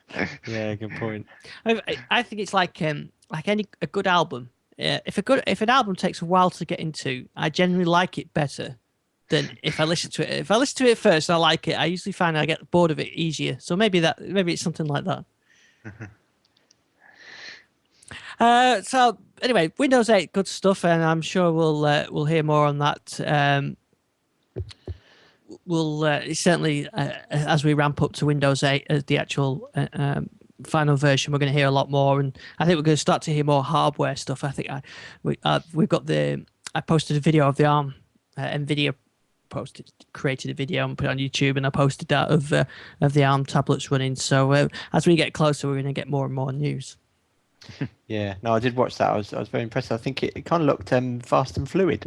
Yeah, good point. I think it's like a good album. If an album takes a while to get into, I generally like it better than if I listen to it. If I listen to it first and I like it, I usually find I get bored of it easier. So maybe it's something like that. So anyway, Windows 8, good stuff, and I'm sure we'll hear more on that. We'll certainly as we ramp up to Windows 8 as the actual final version, we're going to hear a lot more, and I think we're going to start to hear more hardware stuff. I think we've got I posted a video of the ARM NVIDIA created a video and put it on YouTube, and I posted that of the ARM tablets running. So as we get closer, we're going to get more and more news. Yeah, no, I did watch that. I was very impressed. I think it kind of looked fast and fluid.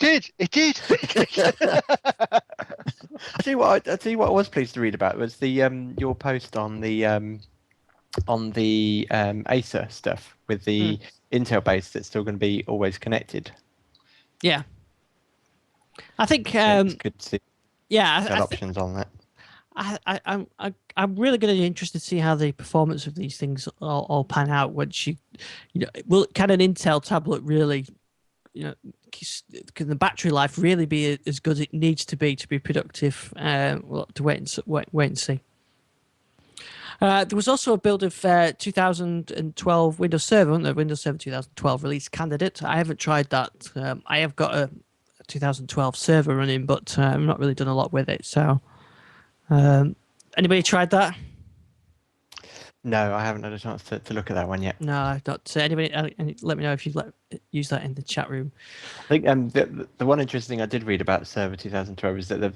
It did. I tell you what I was pleased to read about was the your post on the on the Acer stuff with the Intel base that's still going to be always connected. Yeah. I think It's good to see options on that. I'm really going to be interested to see how the performance of these things all pan out. Once can an Intel tablet really, can the battery life really be as good as it needs to be productive? We'll have to wait and see. There was also a build of 2012 Windows Server, wasn't there? Windows Server 2012 release candidate. I haven't tried that. I have got a 2012 server running, but I've not really done a lot with it. So, anybody tried that? No, I haven't had a chance to look at that one yet. No, I've not. Anybody, let me know if you've use that in the chat room. I think the one interesting thing I did read about Server 2012 is that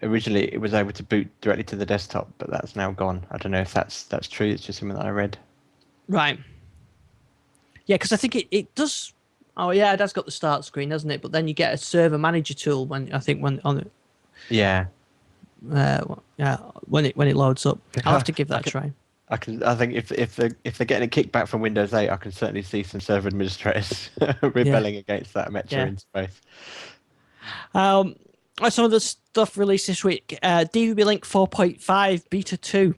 originally it was able to boot directly to the desktop, but that's now gone. I don't know if that's true. It's just something that I read. Right. Yeah, because I think it does. Oh yeah, it has got the start screen, doesn't it? But then you get a server manager tool when on it. Yeah. When it loads up, I'll have to give that a try. I think if they're getting a kickback from Windows 8, I can certainly see some server administrators rebelling against that Metro interface. Some of the stuff released this week: DVB Link 4.5 Beta 2.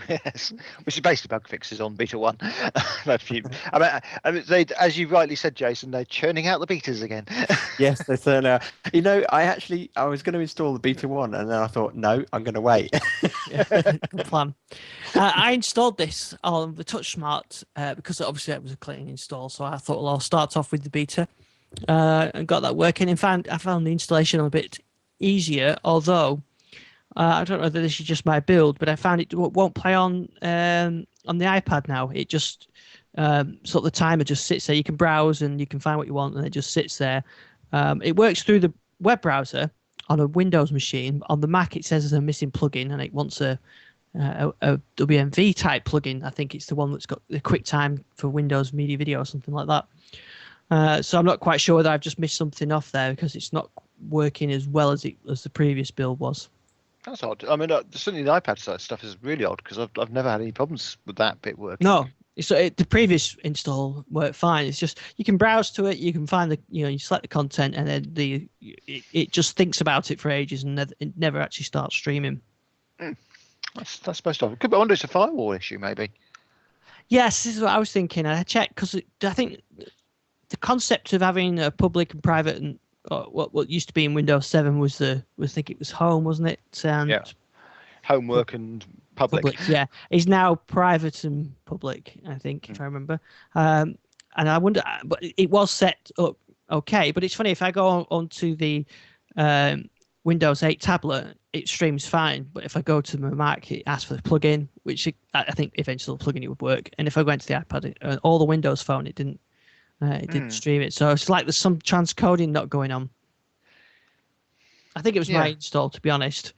Yes, which is basically bug fixes on Beta 1. I mean, as you rightly said, Jason, they're churning out the betas again. Yes, they certainly are. I was going to install the Beta 1, and then I thought, no, I'm going to wait. Good plan. I installed this on the Touch Smart because obviously it was a clean install, so I thought, well, I'll start off with the beta and got that working. And I found the installation a bit easier, although I don't know whether this is just my build, but I found it won't play on the iPad now. It just sort of the timer just sits there. You can browse and you can find what you want, and it just sits there. It works through the web browser on a Windows machine. On the Mac, it says there's a missing plugin, and it wants a WMV type plugin. I think it's the one that's got the QuickTime for Windows Media Video or something like that. So I'm not quite sure whether I've just missed something off there because it's not working as well as the previous build was. That's odd. I mean, certainly the iPad stuff is really odd because I've never had any problems with that bit working. No, the previous install worked fine. It's just you can browse to it, you can find you select the content, and then it just thinks about it for ages and it never actually starts streaming. That's supposed to. I wonder if it's a firewall issue, maybe. Yes, this is what I was thinking. I checked because I think the concept of having a public and private and what used to be in Windows 7 was I think it was home, wasn't it? Yeah. Homework and public. Yeah, is now private and public, I think, if I remember. And I wonder, but it was set up okay. But it's funny, if I go onto the Windows 8 tablet, it streams fine. But if I go to my Mac, it asks for the plugin, which I think eventually the plugin it would work. And if I went to the iPad or the Windows phone, it didn't stream it. So it's like there's some transcoding not going on. I think it was my install, to be honest.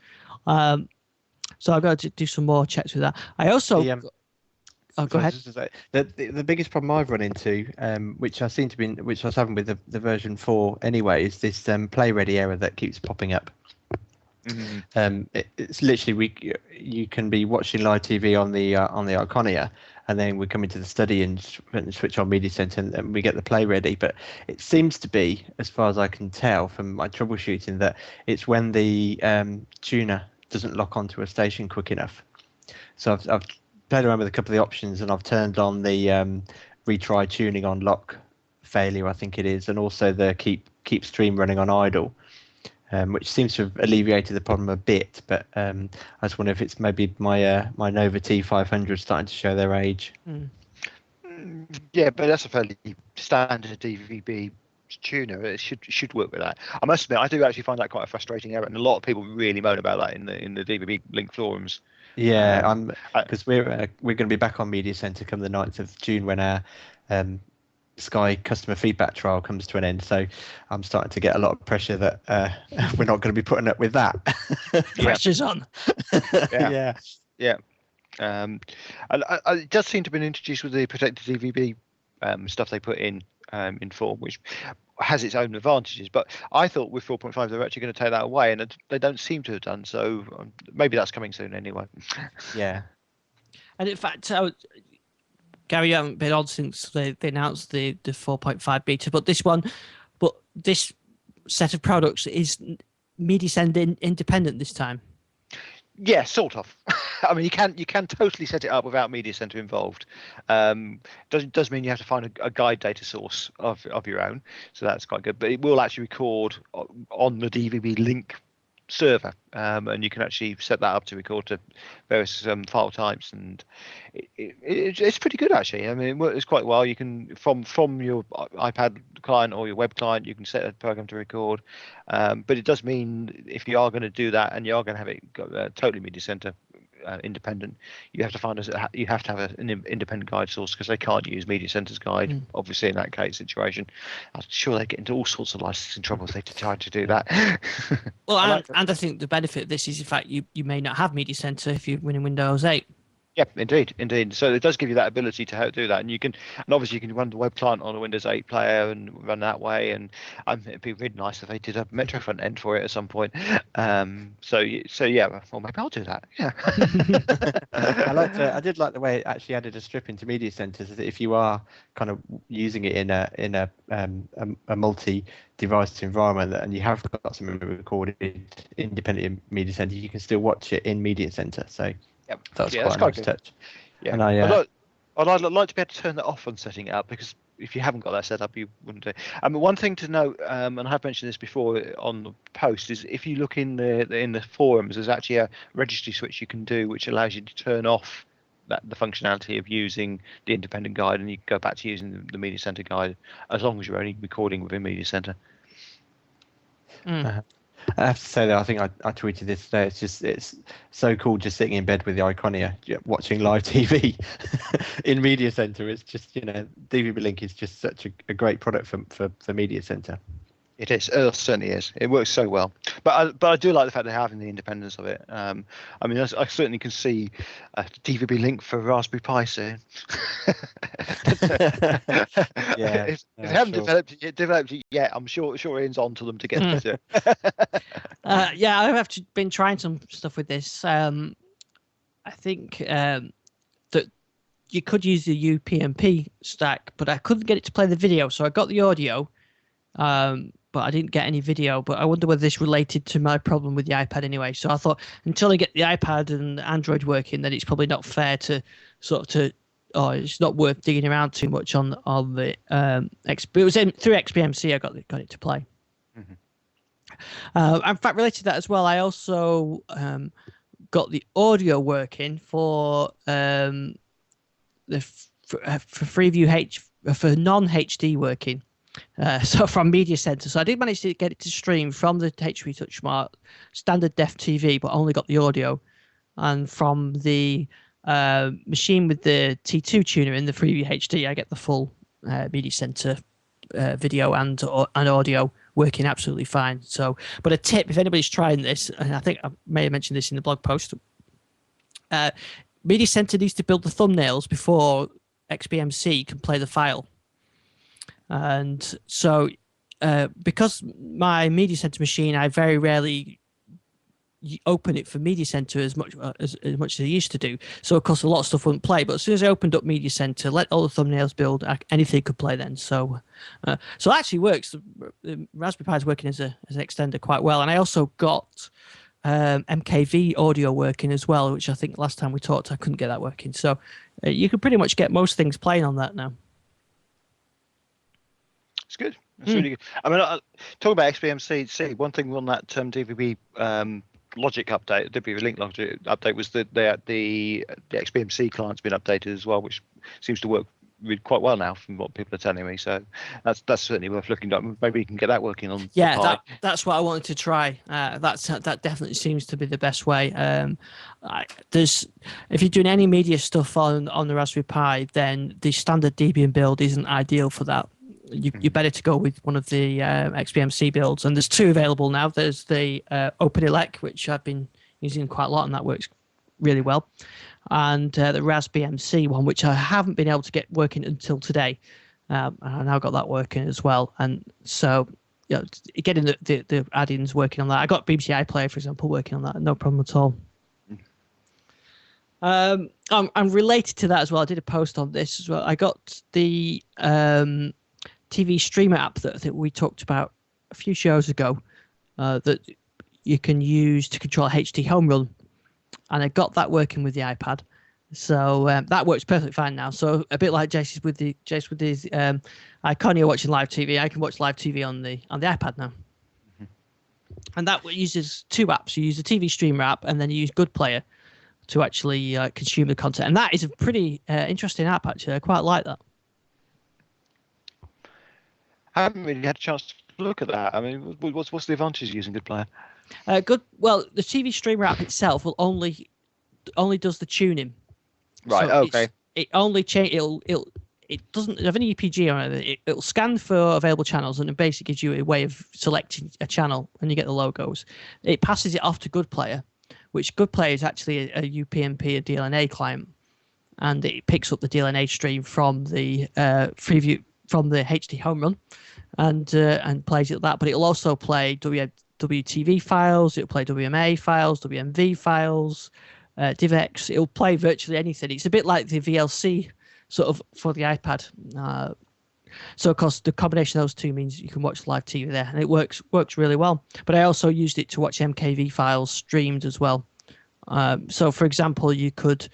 So I've got to do some more checks with that. I also... go ahead. The biggest problem I've run into, which I was having with the version 4 anyway, is this play ready error that keeps popping up. Mm-hmm. It's literally you can be watching live TV on the Iconia, and then we come into the study and switch on Media Center, and we get the play ready. But it seems to be, as far as I can tell from my troubleshooting, that it's when the tuner doesn't lock onto a station quick enough. So I've played around with a couple of the options, and I've turned on the retry tuning on lock failure, I think it is, and also the keep stream running on idle, which seems to have alleviated the problem a bit. But I just wonder if it's maybe my Nova T500 starting to show their age. Yeah, but that's a fairly standard DVB tuner. It should work with that. I must admit, I do actually find that quite a frustrating error, and a lot of people really moan about that in the DVB link forums. Yeah, because we're going to be back on Media Center come the 9th of June when our Sky customer feedback trial comes to an end. So I'm starting to get a lot of pressure that we're not going to be putting up with that. Pressure's on. Yeah. It does seem to have been introduced with the protected DVB stuff they put in form, which has its own advantages. But I thought with 4.5 they were actually going to take that away, and they don't seem to have done so. Maybe that's coming soon anyway. Yeah. And in fact, Gary, you haven't been on since they announced the 4.5 beta, but this set of products is Media Center independent this time. Yeah, sort of. I mean, you can totally set it up without Media Center involved. Does mean you have to find a guide data source of your own, so that's quite good. But it will actually record on the DVB link server, and you can actually set that up to record to various file types, and it's pretty good actually. I mean, it works quite well. You can from your iPad client or your web client, you can set a program to record, but it does mean if you are going to do that and you are going to have it totally Media Center independent, you have to have an independent guide source, because they can't use Media Center's guide. Obviously, in that case situation, I'm sure they get into all sorts of licensing trouble if they try to do that. Well, and I think the benefit of this is, in fact, you may not have Media Center if you're running Windows 8. Yeah, indeed. So it does give you that ability to do that, and obviously you can run the web client on a Windows 8 player and run that way. And it'd be really nice if they did a Metro front end for it at some point. So yeah, well, maybe I'll do that. Yeah. I did like the way it actually added a strip into Media Center, so that if you are kind of using it in a multi-device environment and you have got something recorded independently in Media Center, you can still watch it in Media Center. So. Yep. That's yeah, quite a nice touch. Yeah, and I'd like to be able to turn that off on setting it up, because if you haven't got that set up, you wouldn't do it. I mean, one thing to note, and I have mentioned this before on the post, is if you look in the forums, there's actually a registry switch you can do, which allows you to turn off the functionality of using the independent guide, and you can go back to using the Media Center guide as long as you're only recording within Media Center. I have to say that I think I tweeted this today. It's so cool just sitting in bed with the Iconia watching live TV in Media Center. It's just, DVB Link is just such a great product for Media Center. It is. It certainly is. It works so well. But I do like the fact they're having the independence of it. I mean, I certainly can see a DVB link for Raspberry Pi soon. Yeah. If they haven't developed it yet, I'm sure Ian's on to them to get to it. Yeah, I've been trying some stuff with this. I think that you could use the UPnP stack, but I couldn't get it to play the video. So I got the audio, but I didn't get any video. But I wonder whether this related to my problem with the iPad anyway. So I thought, until I get the iPad and Android working, then it's probably not fair to it's not worth digging around too much on the it was through XBMC I got it to play. In fact, related to that as well, I also got the audio working for Freeview for non-HD working. So from Media Center. So I did manage to get it to stream from the HP Touch Smart standard def TV, but only got the audio. And from the machine with the T2 tuner in the Freeview HD, I get the full Media Center video and audio working absolutely fine. So, but a tip, if anybody's trying this, and I think I may have mentioned this in the blog post, Media Center needs to build the thumbnails before XBMC can play the file. And so, because my Media Center machine, I very rarely open it for Media Center as much as I used to do. So of course a lot of stuff wouldn't play. But as soon as I opened up Media Center, let all the thumbnails build, anything could play then. So it actually works. The Raspberry Pi is working as an extender quite well. And I also got MKV audio working as well, which I think last time we talked I couldn't get that working. So you can pretty much get most things playing on that now. It's good. It's really good. I mean, talking about XBMC, one thing on that DVB logic update, DVB Link logic update, was that the XBMC client's been updated as well, which seems to work really quite well now from what people are telling me. So that's certainly worth looking at. Maybe you can get that working on. Yeah, that's what I wanted to try. That definitely seems to be the best way. If you're doing any media stuff on the Raspberry Pi, then the standard Debian build isn't ideal for that. You're better to go with one of the XBMC builds, and there's two available now. There's the OpenELEC, which I've been using quite a lot, and that works really well, and the RasBMC one, which I haven't been able to get working until today. I now got that working as well, and so getting the add-ins working on that. I got BBC iPlayer, for example, working on that, no problem at all. I'm related to that as well. I did a post on this as well. I got the TV streamer app that we talked about a few shows ago that you can use to control HD home run, and I got that working with the iPad. So that works perfectly fine now. So a bit like Jace with his Iconia watching live TV, I can watch live TV on the iPad now. And that uses two apps. You use the TV streamer app, and then you use Good Player to actually consume the content. And that is a pretty interesting app, actually. I quite like that. I haven't really had a chance to look at that. I mean, what's the advantage of using Good Player? Well, the TV streamer app itself will only does the tuning. Right. So okay. It only it doesn't have any EPG on it. It'll scan for available channels and it basically gives you a way of selecting a channel and you get the logos. It passes it off to Good Player, which Good Player is actually a UPnP, a DLNA client, and it picks up the DLNA stream from the Freeview from the HD home run and plays it like that. But it'll also play WTV files, it'll play WMA files, WMV files, DivX. It'll play virtually anything. It's a bit like the VLC sort of for the iPad. So of course the combination of those two means you can watch live TV there, and it works really well. But I also used it to watch MKV files streamed as well. So for example, you could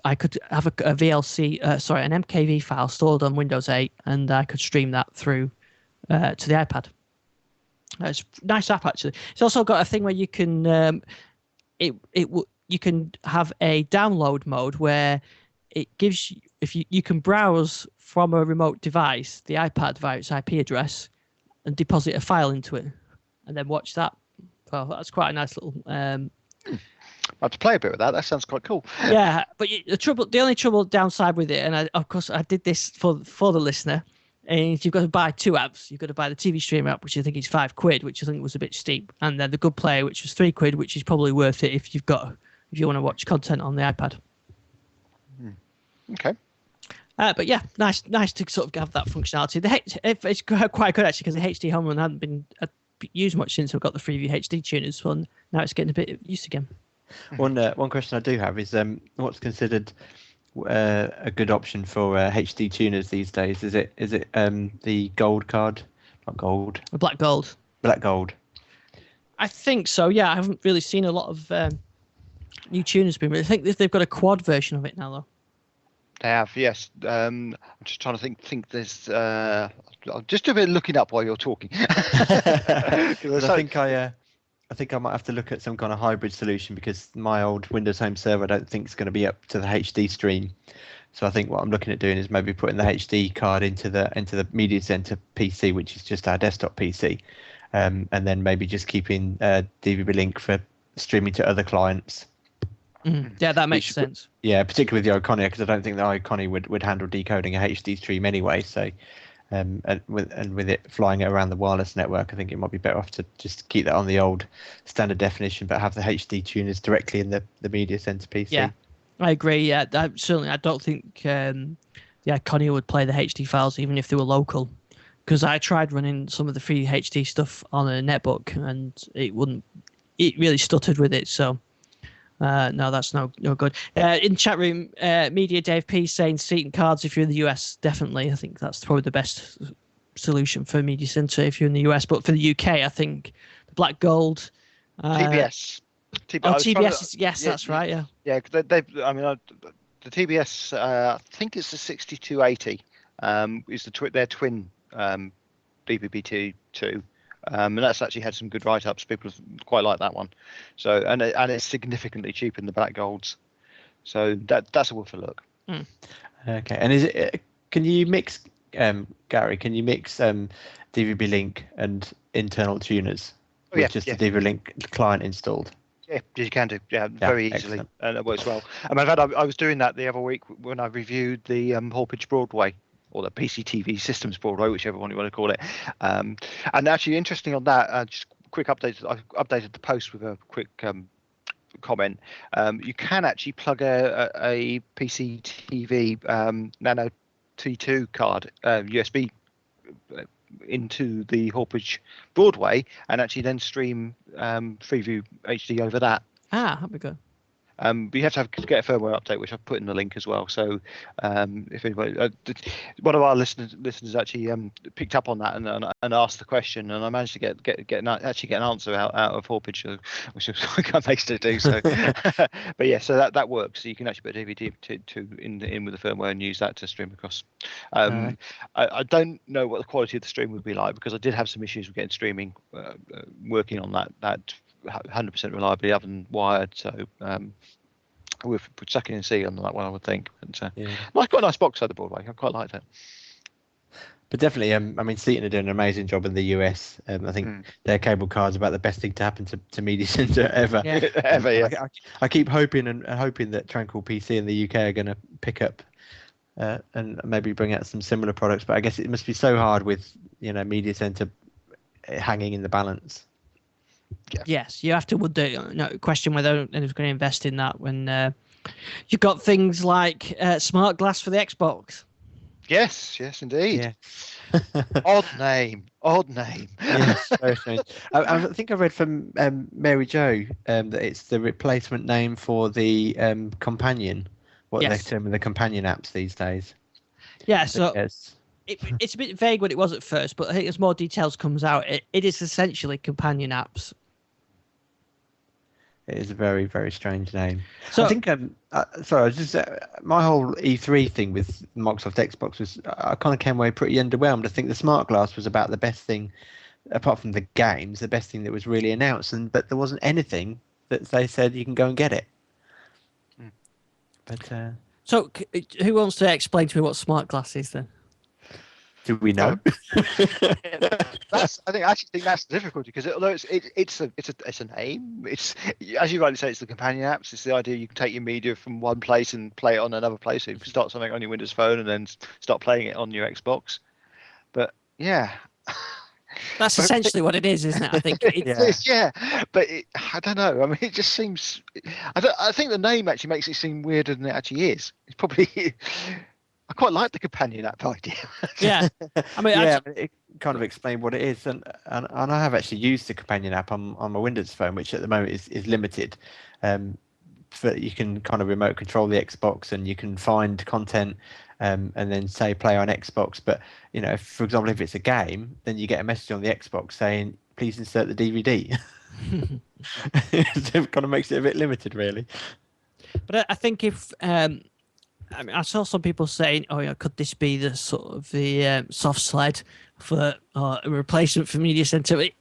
I could have a VLC, an MKV file stored on Windows 8, and I could stream that through to the iPad. It's a nice app actually. It's also got a thing where you can you can have a download mode where it gives you, you can browse from a remote device the iPad via its IP address and deposit a file into it, and then watch that. So that's quite a nice little. I have to play a bit with that. That sounds quite cool. Yeah, but the only trouble downside with it, and of course I did this for the listener, is you've got to buy two apps. You've got to buy the TV stream app, which I think is £5, which I think was a bit steep, and then the Good Player, which was £3, which is probably worth it if you want to watch content on the iPad. Okay. But yeah, nice to sort of have that functionality. It's quite good actually, because the HD home run hadn't been used much since I've got the Freeview HD tuners. So now it's getting a bit used again. One question I do have is what's considered a good option for HD tuners these days? Is it the gold card? Not gold. The black gold. Black gold. I think so. Yeah, I haven't really seen a lot of new tuners being. I think they've got a quad version of it now, though. They have, yes. I'm just trying to think. There's. I'll just do a bit of looking up while you're talking. I think I might have to look at some kind of hybrid solution, because my old Windows Home server I don't think is going to be up to the HD stream. So I think what I'm looking at doing is maybe putting the HD card into the Media Center PC, which is just our desktop PC, and then maybe just keeping DVB Link for streaming to other clients. Yeah, that makes sense. Yeah, particularly with the Iconia, because I don't think the Iconia would handle decoding a HD stream anyway. So, and with it flying it around the wireless network, I think it might be better off to just keep that on the old standard definition, but have the HD tuners directly in the Media Center PC. Yeah, I agree. Yeah, I don't think the Iconia would play the HD files even if they were local, because I tried running some of the free HD stuff on a netbook and it wouldn't. It really stuttered with it. So. No, that's no good. In chat room, Media Dave P saying seat and cards if you're in the US. Definitely, I think that's probably the best solution for Media Center if you're in the US. But for the UK, I think the black gold. TBS. TBS. Yes, that's right. Yeah. Yeah, they. I mean, the TBS. I think it's the 6280. Is their twin BBB2. And that's actually had some good write-ups. People quite like that one. So and it's significantly cheaper than the black golds. So that's worth a look. Okay. And is it? Can you mix, Gary? Can you mix DVB Link and internal tuners with the DVB Link client installed? Yeah, you can do. Yeah, very easily, and it works well. And in fact, I was doing that the other week when I reviewed the Whole Pitch Broadway, or the PCTV Systems Broadway, whichever one you want to call it. And actually, interesting on that, just quick update. I updated the post with a quick comment. You can actually plug a PCTV Nano T2 card, USB, into the Hawkbridge Broadway, and actually then stream Freeview HD over that. That'd be good. But you have to get a firmware update, which I've put in the link as well. So if anybody, one of our listeners actually picked up on that and asked the question, and I managed to get an answer out of Hawpage, which was quite amazing to do. So, but yeah, so that works. So you can actually put a DVD in with the firmware and use that to stream across. I don't know what the quality of the stream would be like, because I did have some issues with getting streaming working on that 100% reliably other than wired. So we're stuck in C on that one, I would think. But quite a nice box side of the board. I quite liked it. But definitely, I mean, Seaton are doing an amazing job in the US. I think their cable card's about the best thing to happen to Media Center ever. I keep hoping and hoping that Tranquil PC in the UK are going to pick up and maybe bring out some similar products. But I guess it must be so hard with Media Center hanging in the balance. Yeah. Yes, you have to question whether anyone's going to invest in that when you've got things like smart glass for the Xbox. Yes, indeed. Yeah. Odd name. Yes, very strange. I think I read from Mary Jo that it's the replacement name for the companion. What they term the companion apps these days. Yeah, so it's a bit vague what it was at first, but I think as more details comes out, it is essentially companion apps. It is a very, very strange name. So I think, my whole E3 thing with Microsoft Xbox was, I kind of came away pretty underwhelmed. I think the smart glass was about the best thing, apart from the games, the best thing that was really announced, but there wasn't anything that they said you can go and get it. But so who wants to explain to me what smart glass is then? Do we know? I actually think that's the difficulty, because although it's a name, it's, as you rightly say, it's the companion apps. It's the idea you can take your media from one place and play it on another place. So you can start something on your Windows Phone and then start playing it on your Xbox. But yeah. That's essentially what it is, isn't it? I think. But I don't know. I mean, it just seems. I think the name actually makes it seem weirder than it actually is. It's probably. I quite like the companion app idea. Yeah, I mean, it kind of explain what it is, and I have actually used the companion app on my Windows Phone, which at the moment is limited. You can kind of remote control the Xbox, and you can find content, and then say play on Xbox. But for example, if it's a game, then you get a message on the Xbox saying please insert the DVD. So it kind of makes it a bit limited, really. But I think if I mean, I saw some people saying, "Oh, yeah, could this be the sort of the soft sled for a replacement for Media Center?" It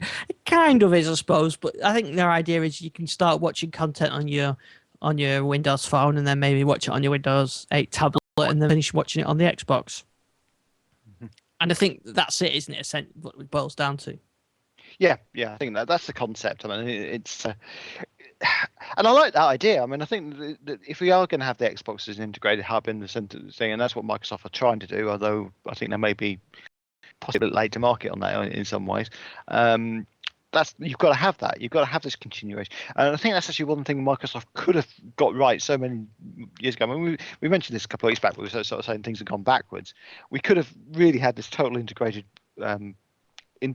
kind of is, I suppose. But I think their idea is you can start watching content on your Windows Phone, and then maybe watch it on your Windows 8 tablet, and then finish watching it on the Xbox. And I think that's it, isn't it? What it boils down to. Yeah, I think that's the concept. I mean, it's. And I like that idea. I mean, I think that if we are going to have the Xbox as an integrated hub in the center thing, and that's what Microsoft are trying to do, although I think they may be possibly late to market on that in some ways. You've got to have that. You've got to have this continuation. And I think that's actually one thing Microsoft could have got right so many years ago. I mean, we mentioned this a couple of weeks back. We were sort of saying things have gone backwards. We could have really had this total integrated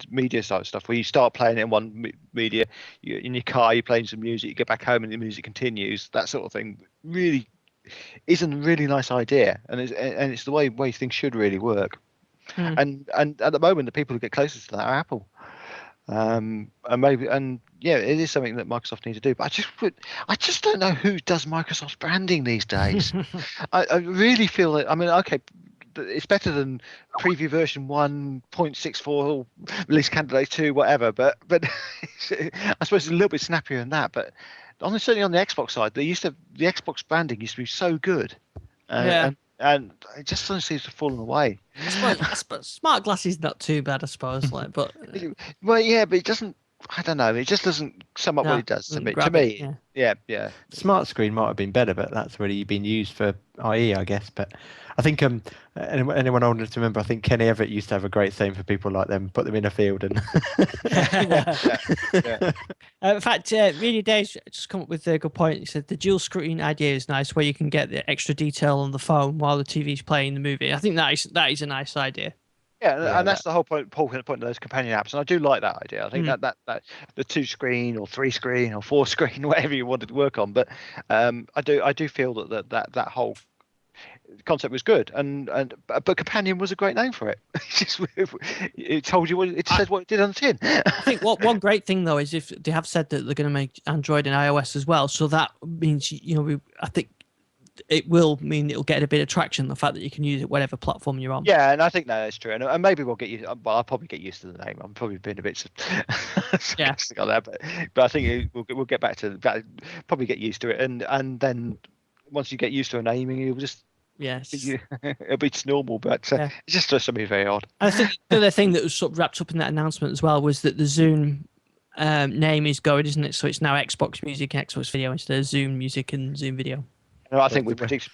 media side stuff where you start playing it in one media, in your car you're playing some music, you get back home and the music continues, that sort of thing. Really is a really nice idea, and it's the way things should really work. And at the moment the people who get closest to that are Apple, and it is something that Microsoft need to do. But I just don't know who does Microsoft's branding these days. I really feel that, I mean, okay, it's better than preview version 1.64, release candidate 2, whatever. But I suppose it's a little bit snappier than that. But certainly on the Xbox side, the Xbox branding used to be so good, and it just sort of seems to have fallen away. I suppose smart glass is not too bad, I suppose. But but it doesn't. I don't know. It just doesn't sum up what it does to me. Yeah. Smart screen might have been better, but that's really been used for IE, I guess. But I think anyone old enough to remember, I think Kenny Everett used to have a great saying for people like them: put them in a field. And in fact, Really Dave's just come up with a good point. He said the dual screen idea is nice, where you can get the extra detail on the phone while the TV's playing the movie. I think that is a nice idea. Yeah, and that's the whole point of those companion apps, and I do like that idea. I think that the 2-screen or 3-screen or 4-screen, whatever you wanted to work on, but I do feel that whole concept was good, but companion was a great name for it. It told you it said what it did on the tin. I think one great thing though is if they have said that they're going to make Android and iOS as well, so that means I think it will mean it'll get a bit of traction. The fact that you can use it whatever platform you're on. Yeah, and I think that is true, and maybe we'll get used. Well, I'll probably get used to the name. I'm probably being a bit sarcastic on that, but I think we'll get back to that. Probably get used to it, and then once you get used to a naming, you'll just it'll be normal. But it's just something very odd. I think the other thing that was sort of wrapped up in that announcement as well was that the Zune name is going, isn't it? So it's now Xbox Music and Xbox Video instead of Zune Music and Zune Video. No, I think we predicted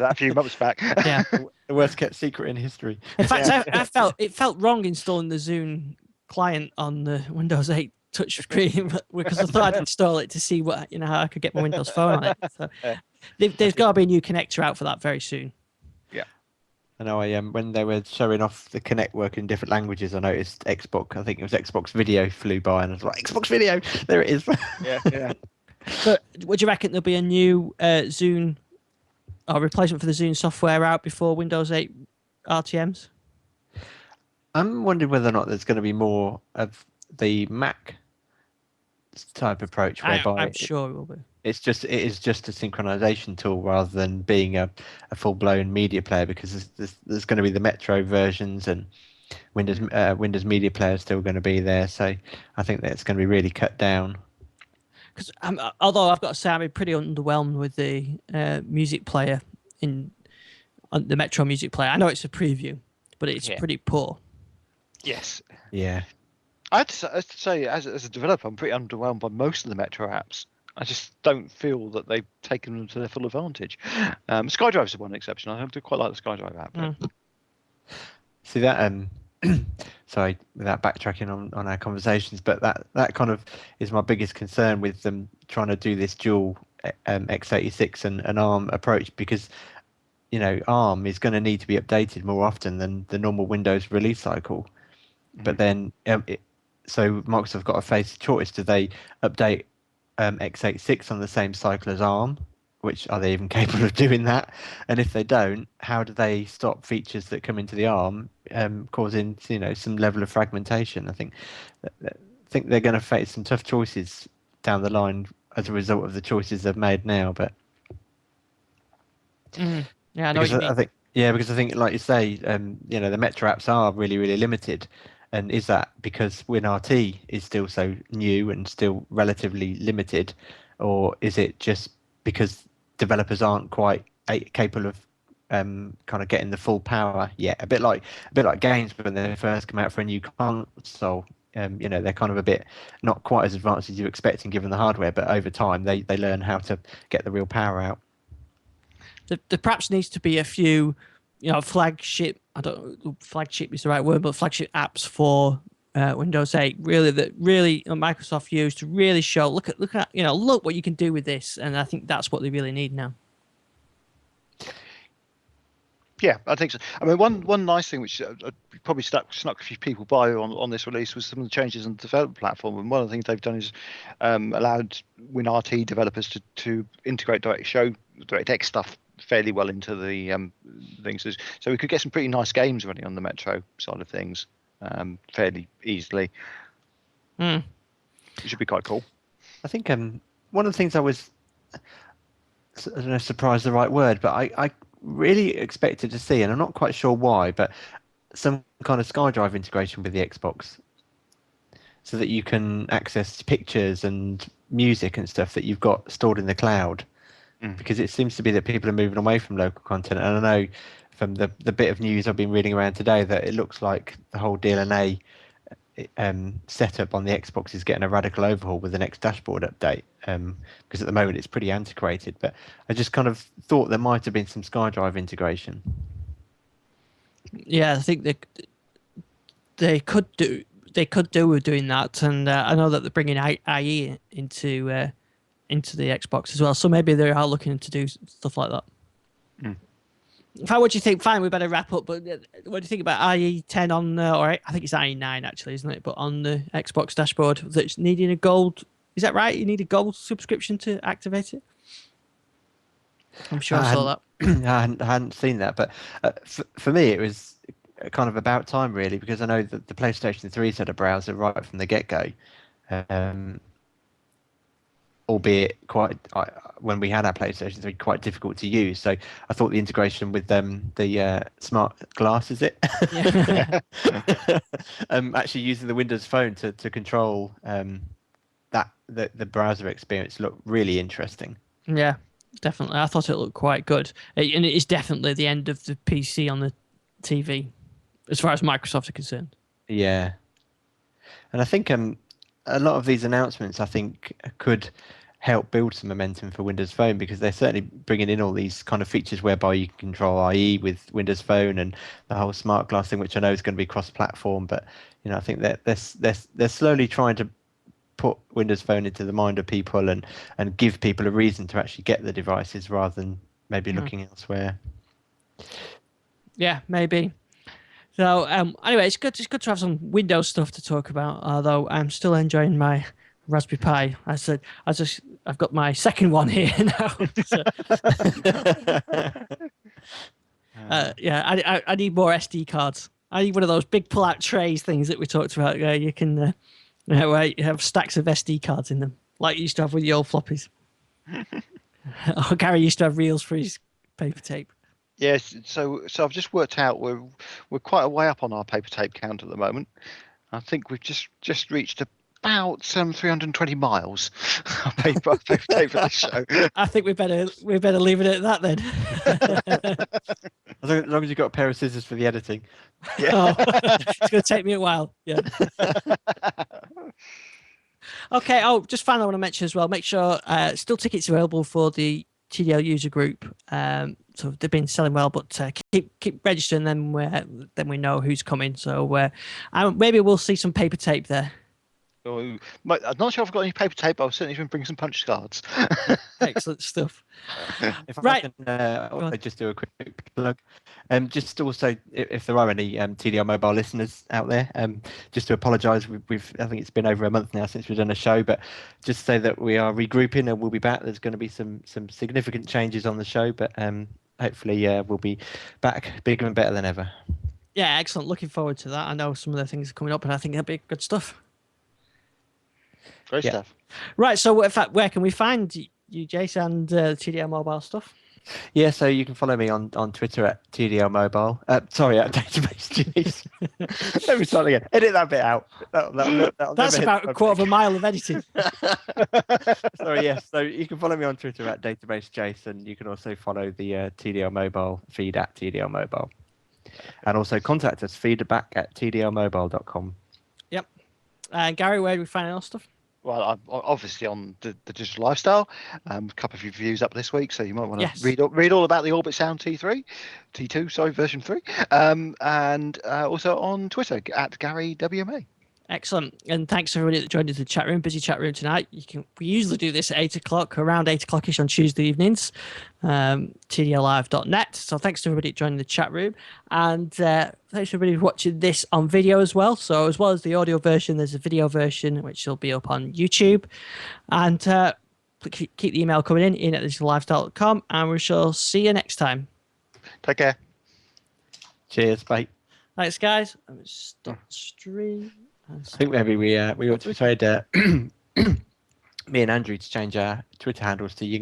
that a few months back. Yeah, the worst kept secret in history. In fact, I felt wrong installing the Zune client on the Windows 8 touch screen because I thought I'd install it to see how I could get my Windows Phone on it. So there's got to be a new connector out for that very soon. Yeah. I know. When they were showing off the Connect work in different languages, I noticed Xbox. I think it was Xbox Video flew by, and I was like, Xbox Video, there it is. Yeah. But would you reckon there'll be a new Zune or replacement for the Zune software out before Windows 8 RTMs? I'm wondering whether or not there's going to be more of the Mac type approach, whereby I'm sure it will be. It is just a synchronization tool rather than being a full-blown media player, because there's going to be the Metro versions, and Windows Media Player is still going to be there. So I think that it's going to be really cut down. Because although I've got to say I'm pretty underwhelmed with the music player on the Metro music player. I know it's a preview, but it's pretty poor. Yes. Yeah. I have to say, as a developer, I'm pretty underwhelmed by most of the Metro apps. I just don't feel that they've taken them to their full advantage. Skydrive's the one exception. I do quite like the Skydrive app. See that? Sorry, without backtracking on our conversations, but that kind of is my biggest concern with them trying to do this dual x86 and ARM approach, because ARM is going to need to be updated more often than the normal Windows release cycle. But then so Microsoft got to face the choice: do they update x86 on the same cycle as ARM, which are they even capable of doing that? And if they don't, how do they stop features that come into the ARM causing some level of fragmentation? I think they're going to face some tough choices down the line as a result of the choices they've made now. But yeah, I know what you mean. Because I think, like you say, the Metro apps are really, really limited. And is that because WinRT is still so new and still relatively limited, or is it just because developers aren't quite capable of kind of getting the full power yet? A bit like games when they first come out for a new console. They're kind of a bit not quite as advanced as you expect, given the hardware, but over time they learn how to get the real power out. There perhaps needs to be a few, flagship. I don't know, flagship is the right word, but flagship apps for Windows 8 that Microsoft used to really show. Look what you can do with this, and I think that's what they really need now. Yeah, I think so. I mean, one nice thing which probably snuck a few people by on this release was some of the changes in the development platform. And one of the things they've done is allowed WinRT developers to integrate DirectX stuff fairly well into the things. So we could get some pretty nice games running on the Metro side of things fairly easily. It should be quite cool. I think one of the things I was, I don't know if surprised is the right word, but I really expected to see, and I'm not quite sure why, but some kind of SkyDrive integration with the Xbox, so that you can access pictures and music and stuff that you've got stored in the cloud. Because it seems to be that people are moving away from local content, and I know from the bit of news I've been reading around today that it looks like the whole DLNA setup on the Xbox is getting a radical overhaul with the next dashboard update, because at the moment it's pretty antiquated. But I just kind of thought there might have been some SkyDrive integration. Yeah, I think they could do with doing that, and I know that they're bringing IE into the Xbox as well, so maybe they are looking to do stuff like that. What do you think? Fine, we better wrap up. But what do you think about IE10 on, or I think it's IE9 actually, isn't it? But on the Xbox dashboard, that's needing a gold. Is that right? You need a gold subscription to activate it. I'm sure I saw that. I hadn't seen that, but for me, it was kind of about time, really, because I know that the PlayStation 3 had a browser right from the get-go, albeit when we had our PlayStation 3, quite difficult to use. So I thought the integration with the smart glass, is it? Yeah. Actually using the Windows Phone to control the browser experience looked really interesting. Yeah, definitely. I thought it looked quite good. And it is definitely the end of the PC on the TV, as far as Microsoft are concerned. Yeah. And I think a lot of these announcements, I think, could help build some momentum for Windows Phone, because they're certainly bringing in all these kind of features whereby you can control IE with Windows Phone and the whole smart glass thing, which I know is going to be cross-platform. But I think that they're slowly trying to put Windows Phone into the mind of people and give people a reason to actually get the devices rather than maybe looking elsewhere. Yeah, maybe. So anyway, it's good to have some Windows stuff to talk about. Although I'm still enjoying my Raspberry Pi. I've got my second one here now. So, yeah, I need more SD cards. I need one of those big pull-out trays things that we talked about. You can where you have stacks of SD cards in them, like you used to have with the old floppies. Oh, Gary used to have reels for his paper tape. Yes, so I've just worked out we're quite a way up on our paper tape count at the moment. I think we've just reached about 320 miles of paper tape for this show. I think we better leave it at that then. As long as you've got a pair of scissors for the editing. Yeah. Oh, it's going to take me a while. Yeah. Okay. Oh, just finally, I want to mention as well. Make sure still tickets available for the TDL user group. So they've been selling well, but keep registering them. Then we know who's coming. So maybe we'll see some paper tape there. I'm not sure if I've got any paper tape, but I'll certainly even bring some punch cards. Excellent stuff. If Right. I can just do a quick plug. Just also, if there are any TDL mobile listeners out there, just to apologise, I think it's been over a month now since we've done a show, but just say that we are regrouping and we'll be back. There's going to be some significant changes on the show, but hopefully we'll be back bigger and better than ever. Yeah, excellent. Looking forward to that. I know some of the things are coming up, and I think that'll be good stuff. Great stuff. Right. So, in fact, where can we find you, Jason, and TDL mobile stuff? Yeah, so you can follow me on Twitter at TDL Mobile. Sorry, at Database Jace. Let me start again. Edit that bit out. That's about a quarter of a mile of editing. Sorry, yes. So you can follow me on Twitter at Database Jace, and you can also follow the TDL Mobile feed at TDL Mobile. And also contact us, feedback@tdlmobile.com. Yep. Gary, where do we find our stuff? Well, I'm obviously on the Digital Lifestyle. A couple of reviews up this week, so you might want to read all about the Orbit Sound T2, sorry, version 3, and also on Twitter at Gary WMA. Excellent, and thanks to everybody that joined us in the chat room. Busy chat room tonight. We usually do this at 8 o'clock, around 8 o'clock-ish on Tuesday evenings. TDLlive.net. So thanks to everybody that joined the chat room, and thanks to everybody watching this on video as well. So as well as the audio version, there's a video version which will be up on YouTube, and keep the email coming in at digitallifestyle.com, and we shall see you next time. Take care. Cheers, bye. Thanks, guys. Stop stream. I think maybe we ought to trade me and Andrew to change our Twitter handles to